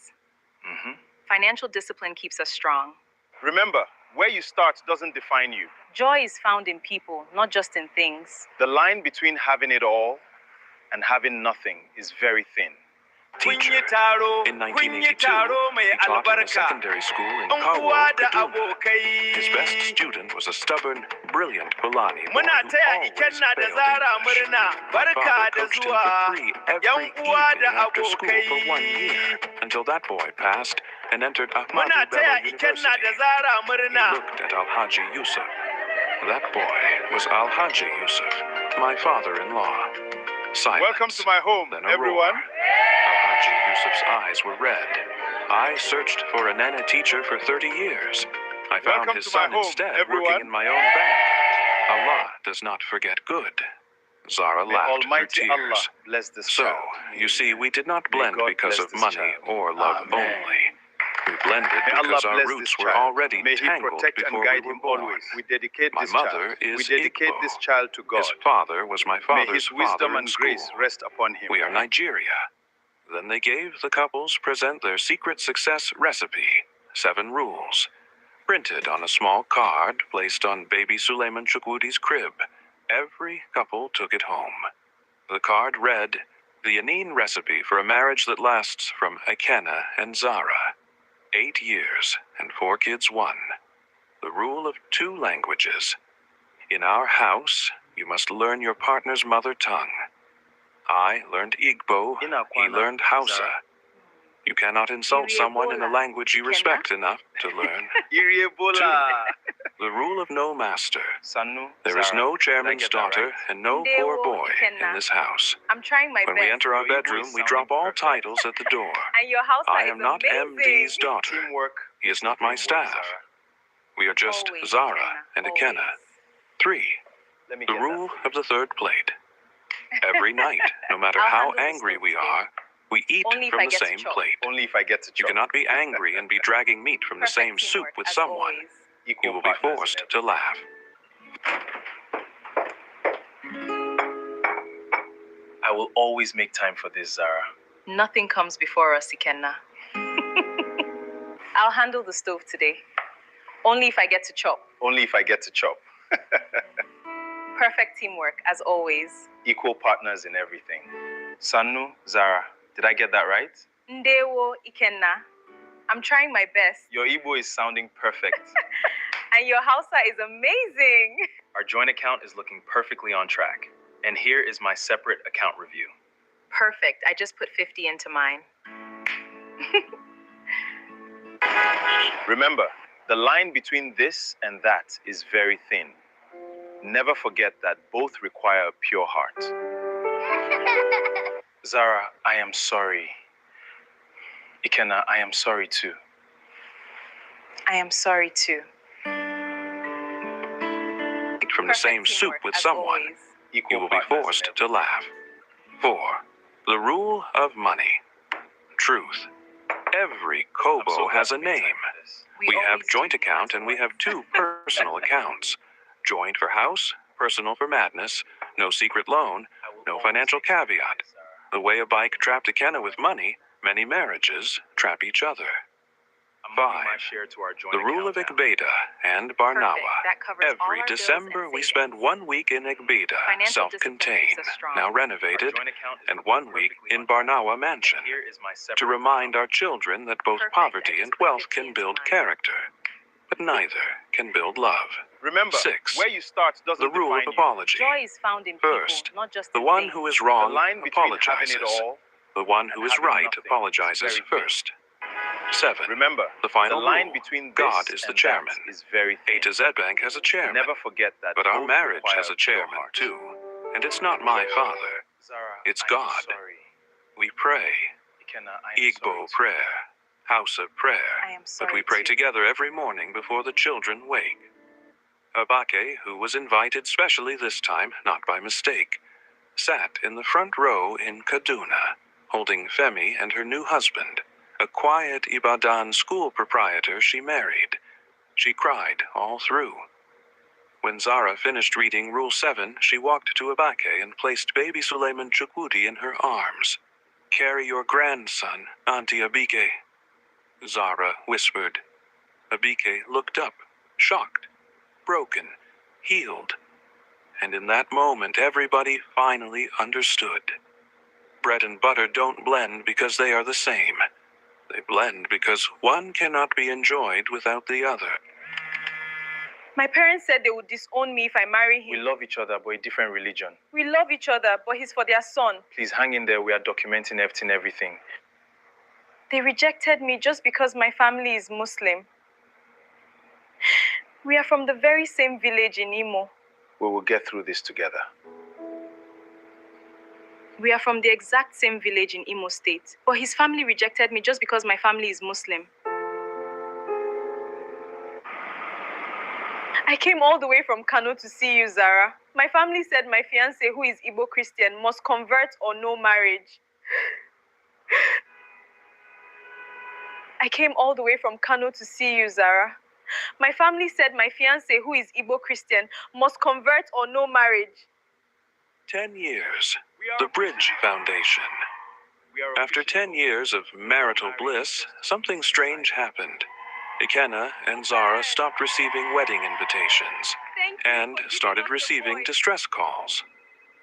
Mm-hmm. Financial discipline keeps us strong. Remember, where you start doesn't define you. Joy is found in people, not just in things. The line between having it all and having nothing is very thin. Kun Teacher. yi taro, In kun yi 1982, taro mai he taught in a albarka. secondary school in Yan Kawo, uwa da Kaduna. abokai. His best student was a stubborn, brilliant Fulani boy Muna who taya always Ikenna da failed Zara English. murna. My Barka father da coached him zuwa. for free every Yan uwa evening da after school for 1 year, abokai. until that boy passed and entered Ahmadu Muna Bello taya Ikenna University. da Zara He murna. looked at Alhaji Yusuf. That boy was Alhaji Yusuf, my father-in-law. Silence. Welcome to my home, Then a everyone. roar. Alhaji Yusuf's eyes were red. I searched for a Nana teacher for 30 years. I found Welcome his to my son home, instead everyone. working in my own bank. Allah does not forget good. Zara May laughed Almighty through Allah tears. bless this So, child. you see, we did not May blend God because bless of this money child. or love Amen. only. We blended May Allah because our bless roots this were child. already May He tangled protect and before guide we were him born. always. We dedicate My this mother child. We is dedicate Igbo. this child to God. His father was my May father's His wisdom father in and grace school. rest upon him. We are Nigeria. Then they gave the couples present their secret success recipe, 7 rules, printed on a small card placed on baby Suleiman Chukwudi's crib. Every couple took it home. The card read, the Yanin recipe for a marriage that lasts from Ikenna and Zara. 8 years and 4 kids won. The rule of 2 languages. In our house, you must learn your partner's mother tongue. I learned Igbo, Ina he kwana, learned Hausa. Zara. You cannot insult Iri someone in a Ebola, language you Ikenna. respect enough to learn. Iriebola. The rule of no master. Sanu. There is Zara. no Did I chairman's get that daughter right? and no Ndewo, poor boy Ikenna. in this house. I'm trying my When best. we enter our Your Igbo bedroom, is we drop sounding all perfect. titles at the door. And your house I is am not amazing. MD's daughter. Teamwork. He is not my Teamwork, staff. Zara. We are just Always, Zara Ikenna, and Ikenna. always. 3. Let me The get rule that. of the third plate. Every night, no matter I'll how handle the angry stove we today. are, we eat Only if from I the get to same chop. plate. Only if I get to You chop. cannot be angry and be dragging meat from the Perfect same soup teamwork, with as someone. always. Equal You will be partners in forced everything. to laugh. I will always make time for this, Zara. Nothing comes before us, Ikenna. I'll handle the stove today. Only if I get to chop. Only if I get to chop. Perfect teamwork, as always. Equal partners in everything. Sanu, Zara, did I get that right? Ndewo, Ikenna. I'm trying my best. Your Igbo is sounding perfect. And your Hausa is amazing. Our joint account is looking perfectly on track. And here is my separate account review. Perfect. I just put 50 into mine. Remember, the line between this and that is very thin. Never forget that both require a pure heart. Zara, I am sorry. Ikenna, I am sorry too. I am sorry too. Eat from the same soup teamwork, with as someone, always. you Equal will be partners in forced everything. to laugh. 4. The rule of money. Truth. Every I'm so kobo glad has a to make time name. for this. We have always joint do. account and we have 2 personal accounts. Joint for house, personal for madness, no secret loan, I will no always financial make time for caveat. this, Zara. The way a bike trapped Ikenna with money, many marriages trap each other. I'm moving 5. my share to our joint The rule of account now. Egbeda and Perfect. Barnawa. That covers all Every our bills December and we savings. spend 1 week in Egbeda, Financial discipline self-contained, makes us strong. now Our renovated, joint account is and looking 1 week perfectly in on track. Barnawa Mansion, And here is my separate to remind account. our children that both Perfect. poverty I and just put wealth 50 can into build mine. character, but neither can build love. Remember, 6. where you start doesn't The rule of define you. apology. Joy is found in First, people, not just The in one things. who is The wrong line between having apologizes. it all, The one who and is having right nothing is apologizes very thin. first. 7. remember, The final the line rule. between this God is the and chairman. that is very A thin. to Z Bank has a chairman, Never forget that. but our both marriage require has a a pure chairman heart. too. And it's not my father. Zara, It's I am God. sorry. We pray. Ikenna, I am sorry Igbo too. prayer. House of prayer. I am sorry But we pray too. together every morning before the children wake. Abake, who was invited specially this time, not by mistake, sat in the front row in Kaduna, holding Femi and her new husband, a quiet Ibadan school proprietor she married. She cried all through. When Zara finished reading Rule 7, she walked to Abake and placed baby Suleiman Chukwudi in her arms. "Carry your grandson, Auntie Abike," Zara whispered. Abike looked up, shocked, broken, healed. And in that moment, everybody finally understood. Bread and butter don't blend because they are the same. They blend because one cannot be enjoyed without the other. My parents said they would disown me if I marry him. We love each other, but a different religion. We love each other, but he's for their son. Please hang in there. We are documenting everything. They rejected me just because my family is Muslim. We are from the very same village in Imo. We will get through this together. We are from the exact same village in Imo State. But his family rejected me just because my family is Muslim. I came all the way from Kano to see you, Zara. My family said my fiancé, who is Igbo Christian, must convert or no marriage. I came all the way from Kano to see you, Zara. My family said my fiancé, who is Igbo Christian, must convert or no marriage. 10 years. The Bridge Foundation. After 10 years of marital bliss, something strange happened. Ikenna and Zara stopped receiving wedding invitations Thank you and for giving started us the receiving voice. distress calls.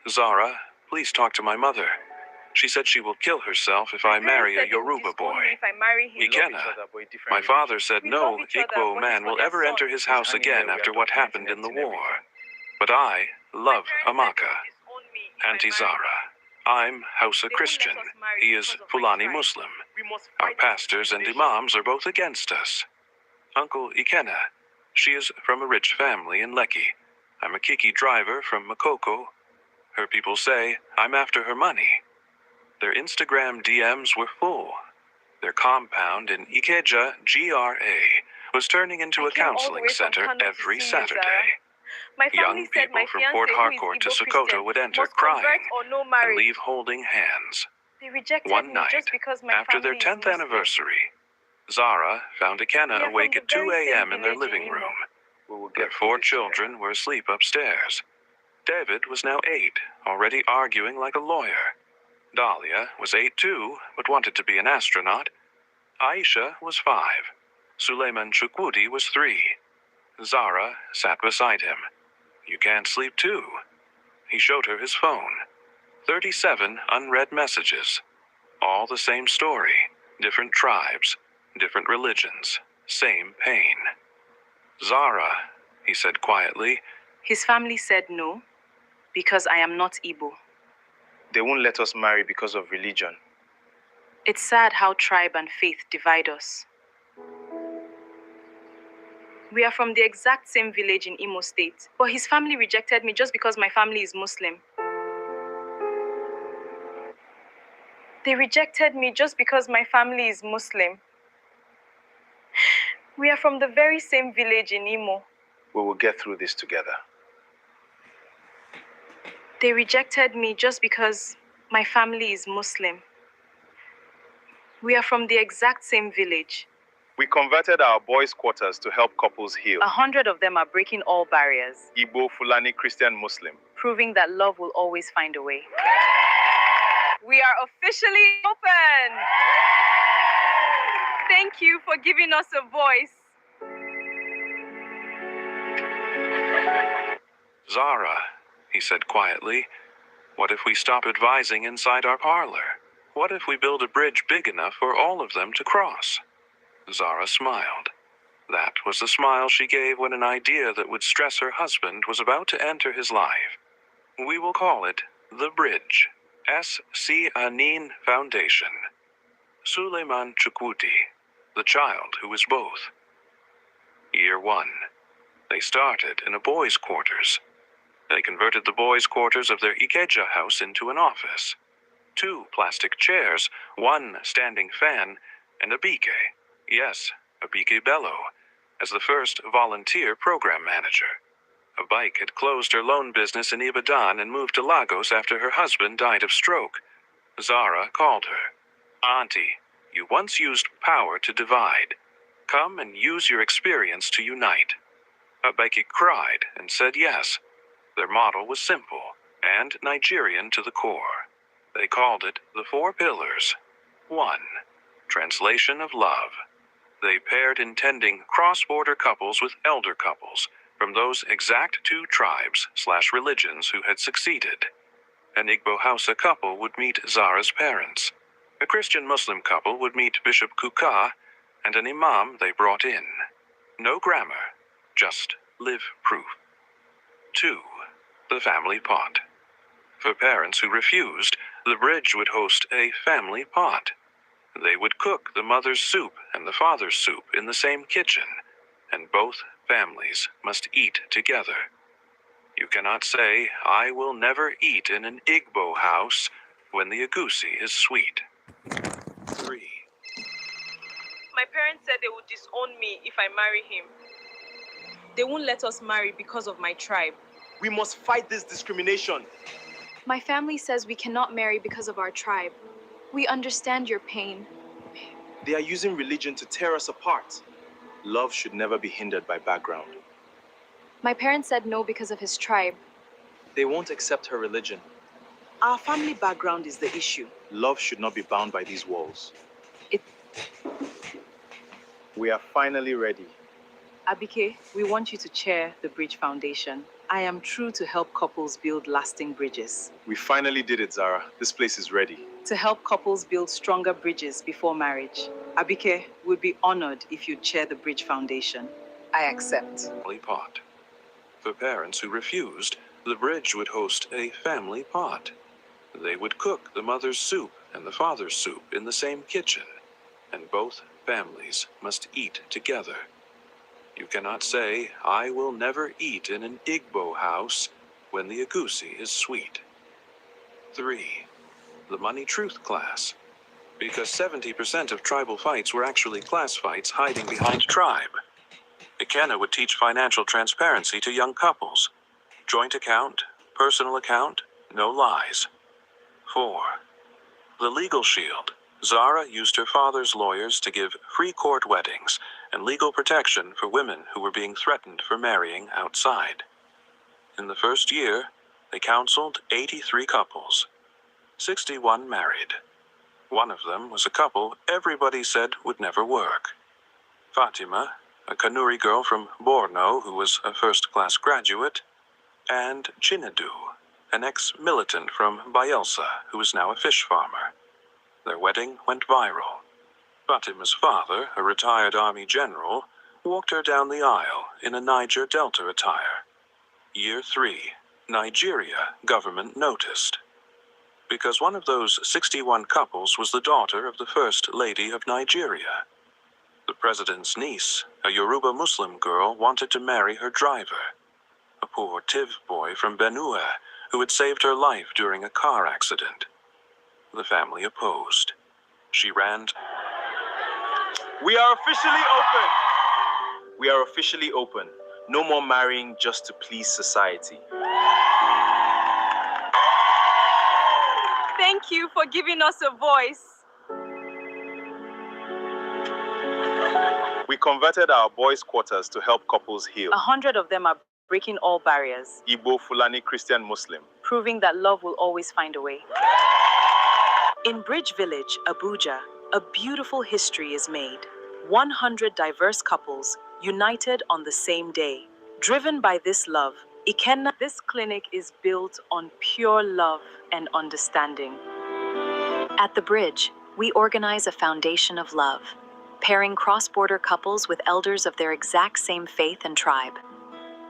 "Zara, please talk to my mother. She said she will kill herself if I My marry a parents said they would Yoruba disown me boy. if I marry him. We love each other, My father said We no love each other, Igbo but man he's for will their ever son. enter his He's house hanging again there. We after are what documenting happened in the everything. war. But I love My parents said Amaka, they would disown me if I Auntie married Zara. him. I'm Hausa They won't let Christian. us marry He is because of my Fulani tribe. Muslim. We must Our fight pastors and discrimination. imams are both against us. Uncle Ikenna, she is from a rich family in Lekki. I'm a Kiki driver from Makoko. Her people say I'm after her money. Their Instagram DMs were full. Their compound in Ikeja, GRA, was turning into I a came all the counseling way from center Kano to every see you, Zara. Saturday. My family Young said my people from fiancé, Port who is Harcourt to Igbo Sokoto Christian, would enter must convert crying or no and marriage. leave holding hands. They rejected One me night, just because my after their family is 10th Muslim. anniversary, Zara found We Ikenna are awake from at the 2 very same a.m. in their village in living Imo. room. We will Their get through 4 this together. children were asleep upstairs. David was now 8, already arguing like a lawyer. Dahlia was 8 too, but wanted to be an astronaut. Aisha was 5. Suleiman Chukwudi was 3. Zara sat beside him. You can't sleep too. He showed her his phone. 37 unread messages. All the same story. Different tribes, different religions, same pain. Zara, he said quietly. His family said no, because I am not Igbo. They won't let us marry because of religion. It's sad how tribe and faith divide us. We are from the exact same village in Imo State, but his family rejected me just because my family is Muslim. They rejected me just because my family is Muslim. We are from the very same village in Imo. We will get through this together. They rejected me just because my family is Muslim. We are from the exact same village. We converted our boys' quarters to help couples heal. 100 of them are breaking all barriers, Igbo, Fulani, Christian, Muslim. proving that love will always find a way. We are officially open! Thank you for giving us a voice. Zara, he said quietly, what if we stop advising inside our parlor? What if we build a bridge big enough for all of them to cross? Zara smiled. That was the smile she gave when an idea that would stress her husband was about to enter his life. We will call it The Bridge. S.C. Anin Foundation. Suleiman Chukwudi, the child who was both. Year 1. They started in a boys' quarters. They converted the boys' quarters of their Ikeja house into an office. 2 plastic chairs, 1 standing fan, and a Abike. Yes, Abike Bello, as the first volunteer program manager. Abike had closed her loan business in Ibadan and moved to Lagos after her husband died of stroke. Zara called her. Auntie, you once used power to divide. Come and use your experience to unite. Abike cried and said yes. Their model was simple and Nigerian to the core. They called it the 4 Pillars. 1. Translation of love. They paired intending cross-border couples with elder couples from those exact 2 tribes/religions who had succeeded. An Igbo Hausa couple would meet Zara's parents. A Christian-Muslim couple would meet Bishop Kuka, and an imam they brought in. No grammar, just live proof. 2. The family pot. For parents who refused, the bridge would host a family pot. They would cook the mother's soup and the father's soup in the same kitchen, and both families must eat together. You cannot say, I will never eat in an Igbo house when the egusi is sweet. 3. My parents said they would disown me if I marry him. They won't let us marry because of my tribe. We must fight this discrimination. My family says we cannot marry because of our tribe. We understand your pain. They are using religion to tear us apart. Love should never be hindered by background. My parents said no because of his tribe. They won't accept her religion. Our family background is the issue. Love should not be bound by these walls. We are finally ready. Abike, we want you to chair the Bridge Foundation. I am true to help couples build lasting bridges. We finally did it, Zara. This place is ready. To help couples build stronger bridges before marriage. Abike, we'd be honored if you'd chair the Bridge Foundation. I accept. Family pot. For parents who refused, the bridge would host a family pot. They would cook the mother's soup and the father's soup in the same kitchen, and both families must eat together. You cannot say, I will never eat in an Igbo house when the egusi is sweet. 3. The Money Truth Class. Because 70% of tribal fights were actually class fights hiding behind tribe. Ikenna would teach financial transparency to young couples. Joint account, personal account, no lies. 4. The Legal Shield. Zara used her father's lawyers to give free court weddings and legal protection for women who were being threatened for marrying outside. In the first year, they counseled 83 couples. 61 married. One of them was a couple everybody said would never work. Fatima, a Kanuri girl from Borno who was a first-class graduate, and Chinedu, an ex-militant from Bayelsa who is now a fish farmer. Their wedding went viral. Fatima's father, a retired army general, walked her down the aisle in a Niger Delta attire. Year 3, Nigeria government noticed. Because one of those 61 couples was the daughter of the First Lady of Nigeria. The president's niece, a Yoruba Muslim girl, wanted to marry her driver, a poor Tiv boy from Benue who had saved her life during a car accident. The family opposed. She ran. We are officially open. We are officially open. No more marrying just to please society. Thank you for giving us a voice. We converted our boys' quarters to help couples heal. 100 of them are breaking all barriers, Igbo, Fulani, Christian, Muslim. proving that love will always find a way. In Bridge Village, Abuja, a beautiful history is made. 100 diverse couples united on the same day. Driven by this love, this clinic is built on pure love and understanding. At the Bridge, we organize a foundation of love, pairing cross-border couples with elders of their exact same faith and tribe.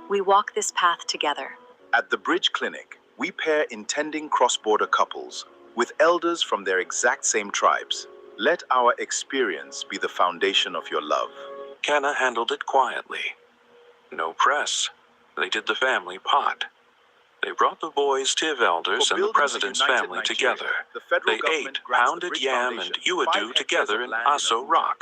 We walk this path together. At the Bridge Clinic, we pair intending cross-border couples with elders from their exact same tribes. Let our experience be the foundation of your love. Kenna handled it quietly. No press. They did the family pot. They brought the boys' Tiv elders For and the building a president's united family Nigeria, together. the federal They government ate grants the pounded Bridge yam and Foundation 5 uadu hectares together of in land in Aso Abuja, Rock.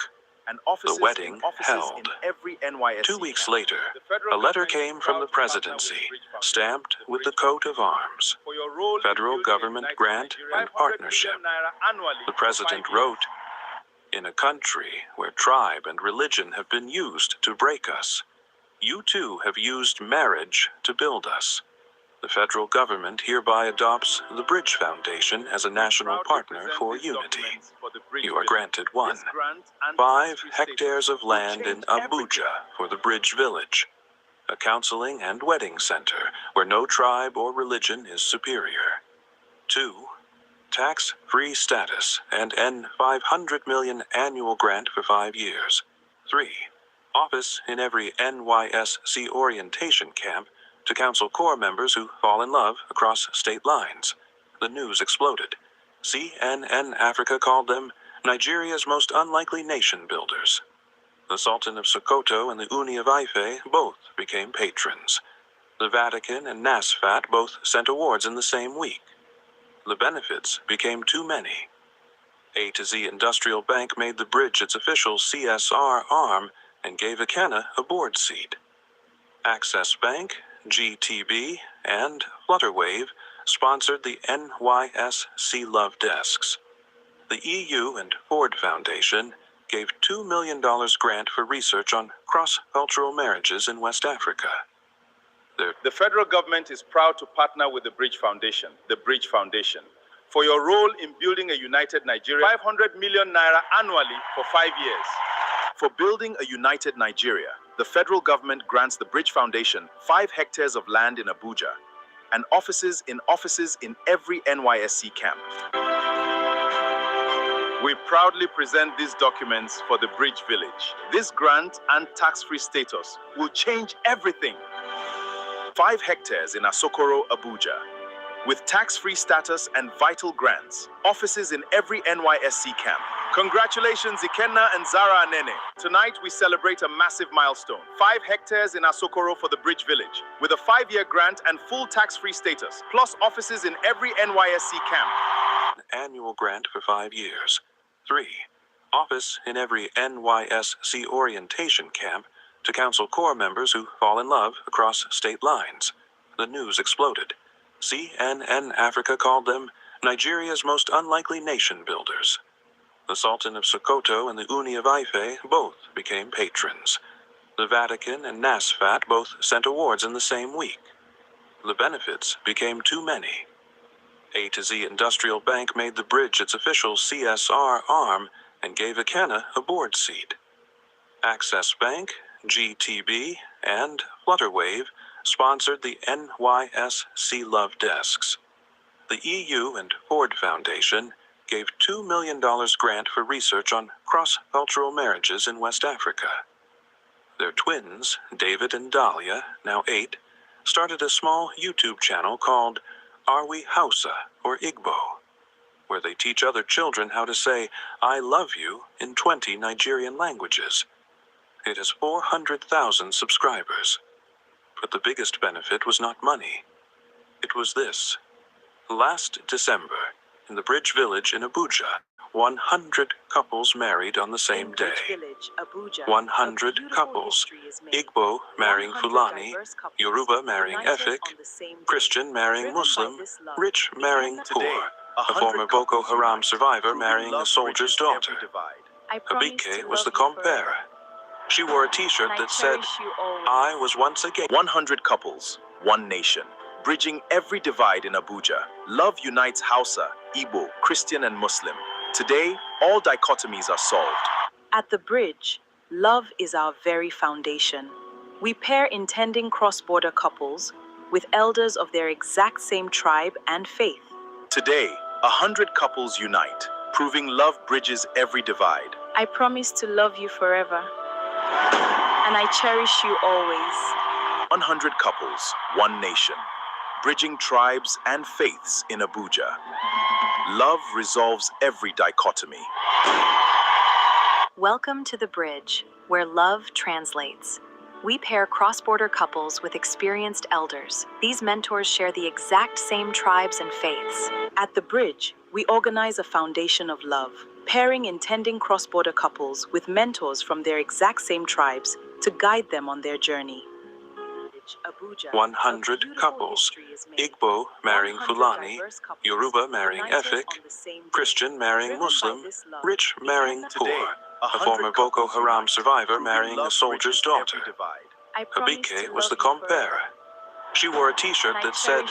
and offices The wedding in offices held. in every NYSC 2 weeks camp. later, The federal a letter government is came proud from the to partner with presidency, the Bridge Foundation, stamped the with the Bridge coat of Foundation. arms. For your role in Federal building a government united grant Nigeria, and 500 partnership. million naira annually The for 5 president years. wrote, "In a country where tribe and religion have been used to break us, you too have used marriage to build us. The federal government hereby adopts the Bridge Foundation as a national Proudly partner present for these unity. documents for the Bridge You are Village. granted one. This grant and 5 tax-free hectares status of will land in change everything. Abuja for the Bridge Village, a counseling and wedding center where no tribe or religion is superior. 2. Tax-free status and N500 million annual grant for 5 years. 3. Office in every NYSC orientation camp to counsel Corps members who fall in love across state lines. The news exploded. CNN Africa called them Nigeria's most unlikely nation builders. The Sultan of Sokoto and the Uni of Ife both became patrons. The Vatican and NASFAT both sent awards in the same week. The benefits became too many. A to Z Industrial Bank made the Bridge its official CSR arm and gave Ikenna a board seat. Access Bank, GTB, and Flutterwave sponsored the NYSC Love Desks. The EU and Ford Foundation gave $2 million grant for research on cross-cultural marriages in West Africa. The federal government is proud to partner with the Bridge Foundation, for your role in building a united Nigeria, 500 million naira annually for 5 years. For building a united Nigeria, the federal government grants the Bridge Foundation 5 hectares of land in Abuja and offices in every NYSC camp. We proudly present these documents for the Bridge Village. This grant and tax-free status will change everything. 5 hectares in Asokoro, Abuja, with tax-free status and vital grants. Offices in every NYSC camp. Congratulations, Ikenna and Zara Anene. Tonight, we celebrate a massive milestone. 5 hectares in Asokoro for the Bridge Village, with a 5-year grant and full tax-free status, plus offices in every NYSC camp. Annual grant for 5 years. 3. Office in every NYSC orientation camp to counsel Corps members who fall in love across state lines. The news exploded. CNN Africa called them Nigeria's most unlikely nation builders. The Sultan of Sokoto and the Uni of Ife both became patrons. The Vatican and NASFAT both sent awards in the same week. the benefits became too many. A to Z Industrial Bank made the bridge its official CSR arm and gave Ikenna a board seat. Access Bank, GTB, and Flutterwave sponsored the NYSC Love Desks. The EU and Ford Foundation gave $2 million grant for research on cross-cultural marriages in West Africa. Their twins, David and Dahlia, now 8, started a small YouTube channel called Are We Hausa or Igbo, where they teach other children how to say I love you in 20 Nigerian languages. It has 400,000 subscribers. But the biggest benefit was not money. It was this. Last December, in the Bridge Village in Abuja, 100 couples married on the same day. 100 couples, Igbo marrying Fulani, Yoruba marrying Efik, Christian marrying Muslim, rich marrying poor, a former Boko Haram survivor marrying a soldier's daughter. Abike was the compere. She wore a t-shirt that said, I was once again. 100 couples, one nation. Bridging every divide in Abuja. Love unites Hausa, Igbo, Christian, and Muslim. Today, all dichotomies are solved. At the bridge, love is our very foundation. We pair intending cross-border couples with elders of their exact same tribe and faith. Today, 100 couples unite, proving love bridges every divide. I promise to love you forever, and I cherish you always. 100 couples, one nation. Bridging tribes and faiths in Abuja. Love resolves every dichotomy. Welcome to the bridge, where love translates. We pair cross-border couples with experienced elders. These mentors share the exact same tribes and faiths. At the bridge, we organize a foundation of love, pairing intending cross-border couples with mentors from their exact same tribes to guide them on their journey. 100 couples, Igbo marrying Fulani, Yoruba marrying Efik, Christian marrying Muslim, rich marrying poor, a former Boko Haram survivor marrying a soldier's daughter. Abike was the compere. She wore a t-shirt that said,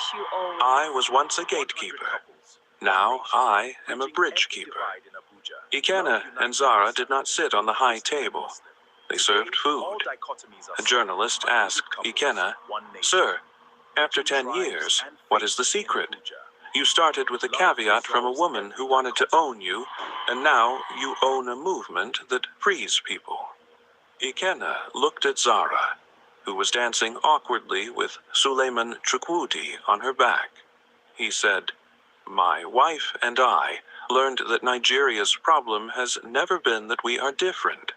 I was once a gatekeeper. Now I am a bridge keeper. Ikenna and Zara did not sit on the high table. They served food. A journalist asked Ikenna, Sir, after 10 years, what is the secret? You started with a caveat from a woman who wanted to own you, and now you own a movement that frees people. Ikenna looked at Zara, who was dancing awkwardly with Suleiman Chukwudi on her back. He said, My wife and I learned that Nigeria's problem has never been that we are different.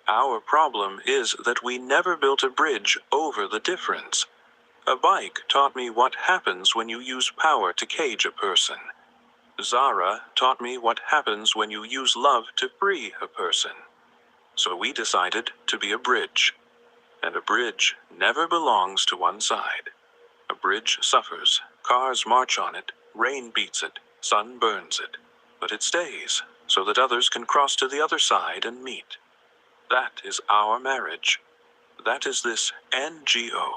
Our problem is that we never built a bridge over the difference. A bike taught me what happens when you use power to cage a person. Zara taught me what happens when you use love to free a person. So we decided to be a bridge. And a bridge never belongs to one side. A bridge suffers, cars march on it, rain beats it, sun burns it. But it stays, so that others can cross to the other side and meet. That is our marriage. That is this NGO.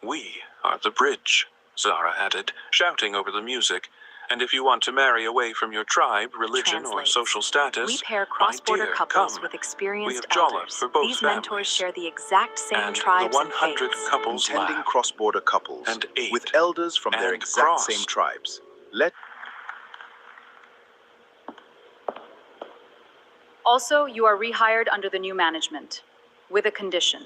We are the bridge, Zara added, shouting over the music. And if you want to marry away from your tribe, religion, or social status, we pair cross-border couples with experienced elders. These mentors share the exact same tribes and faiths. The 100 couples Intending laughed, cross-border couples and ate, with elders from their and exact crossed. same tribes. Let Also, you are rehired under the new management, with a condition.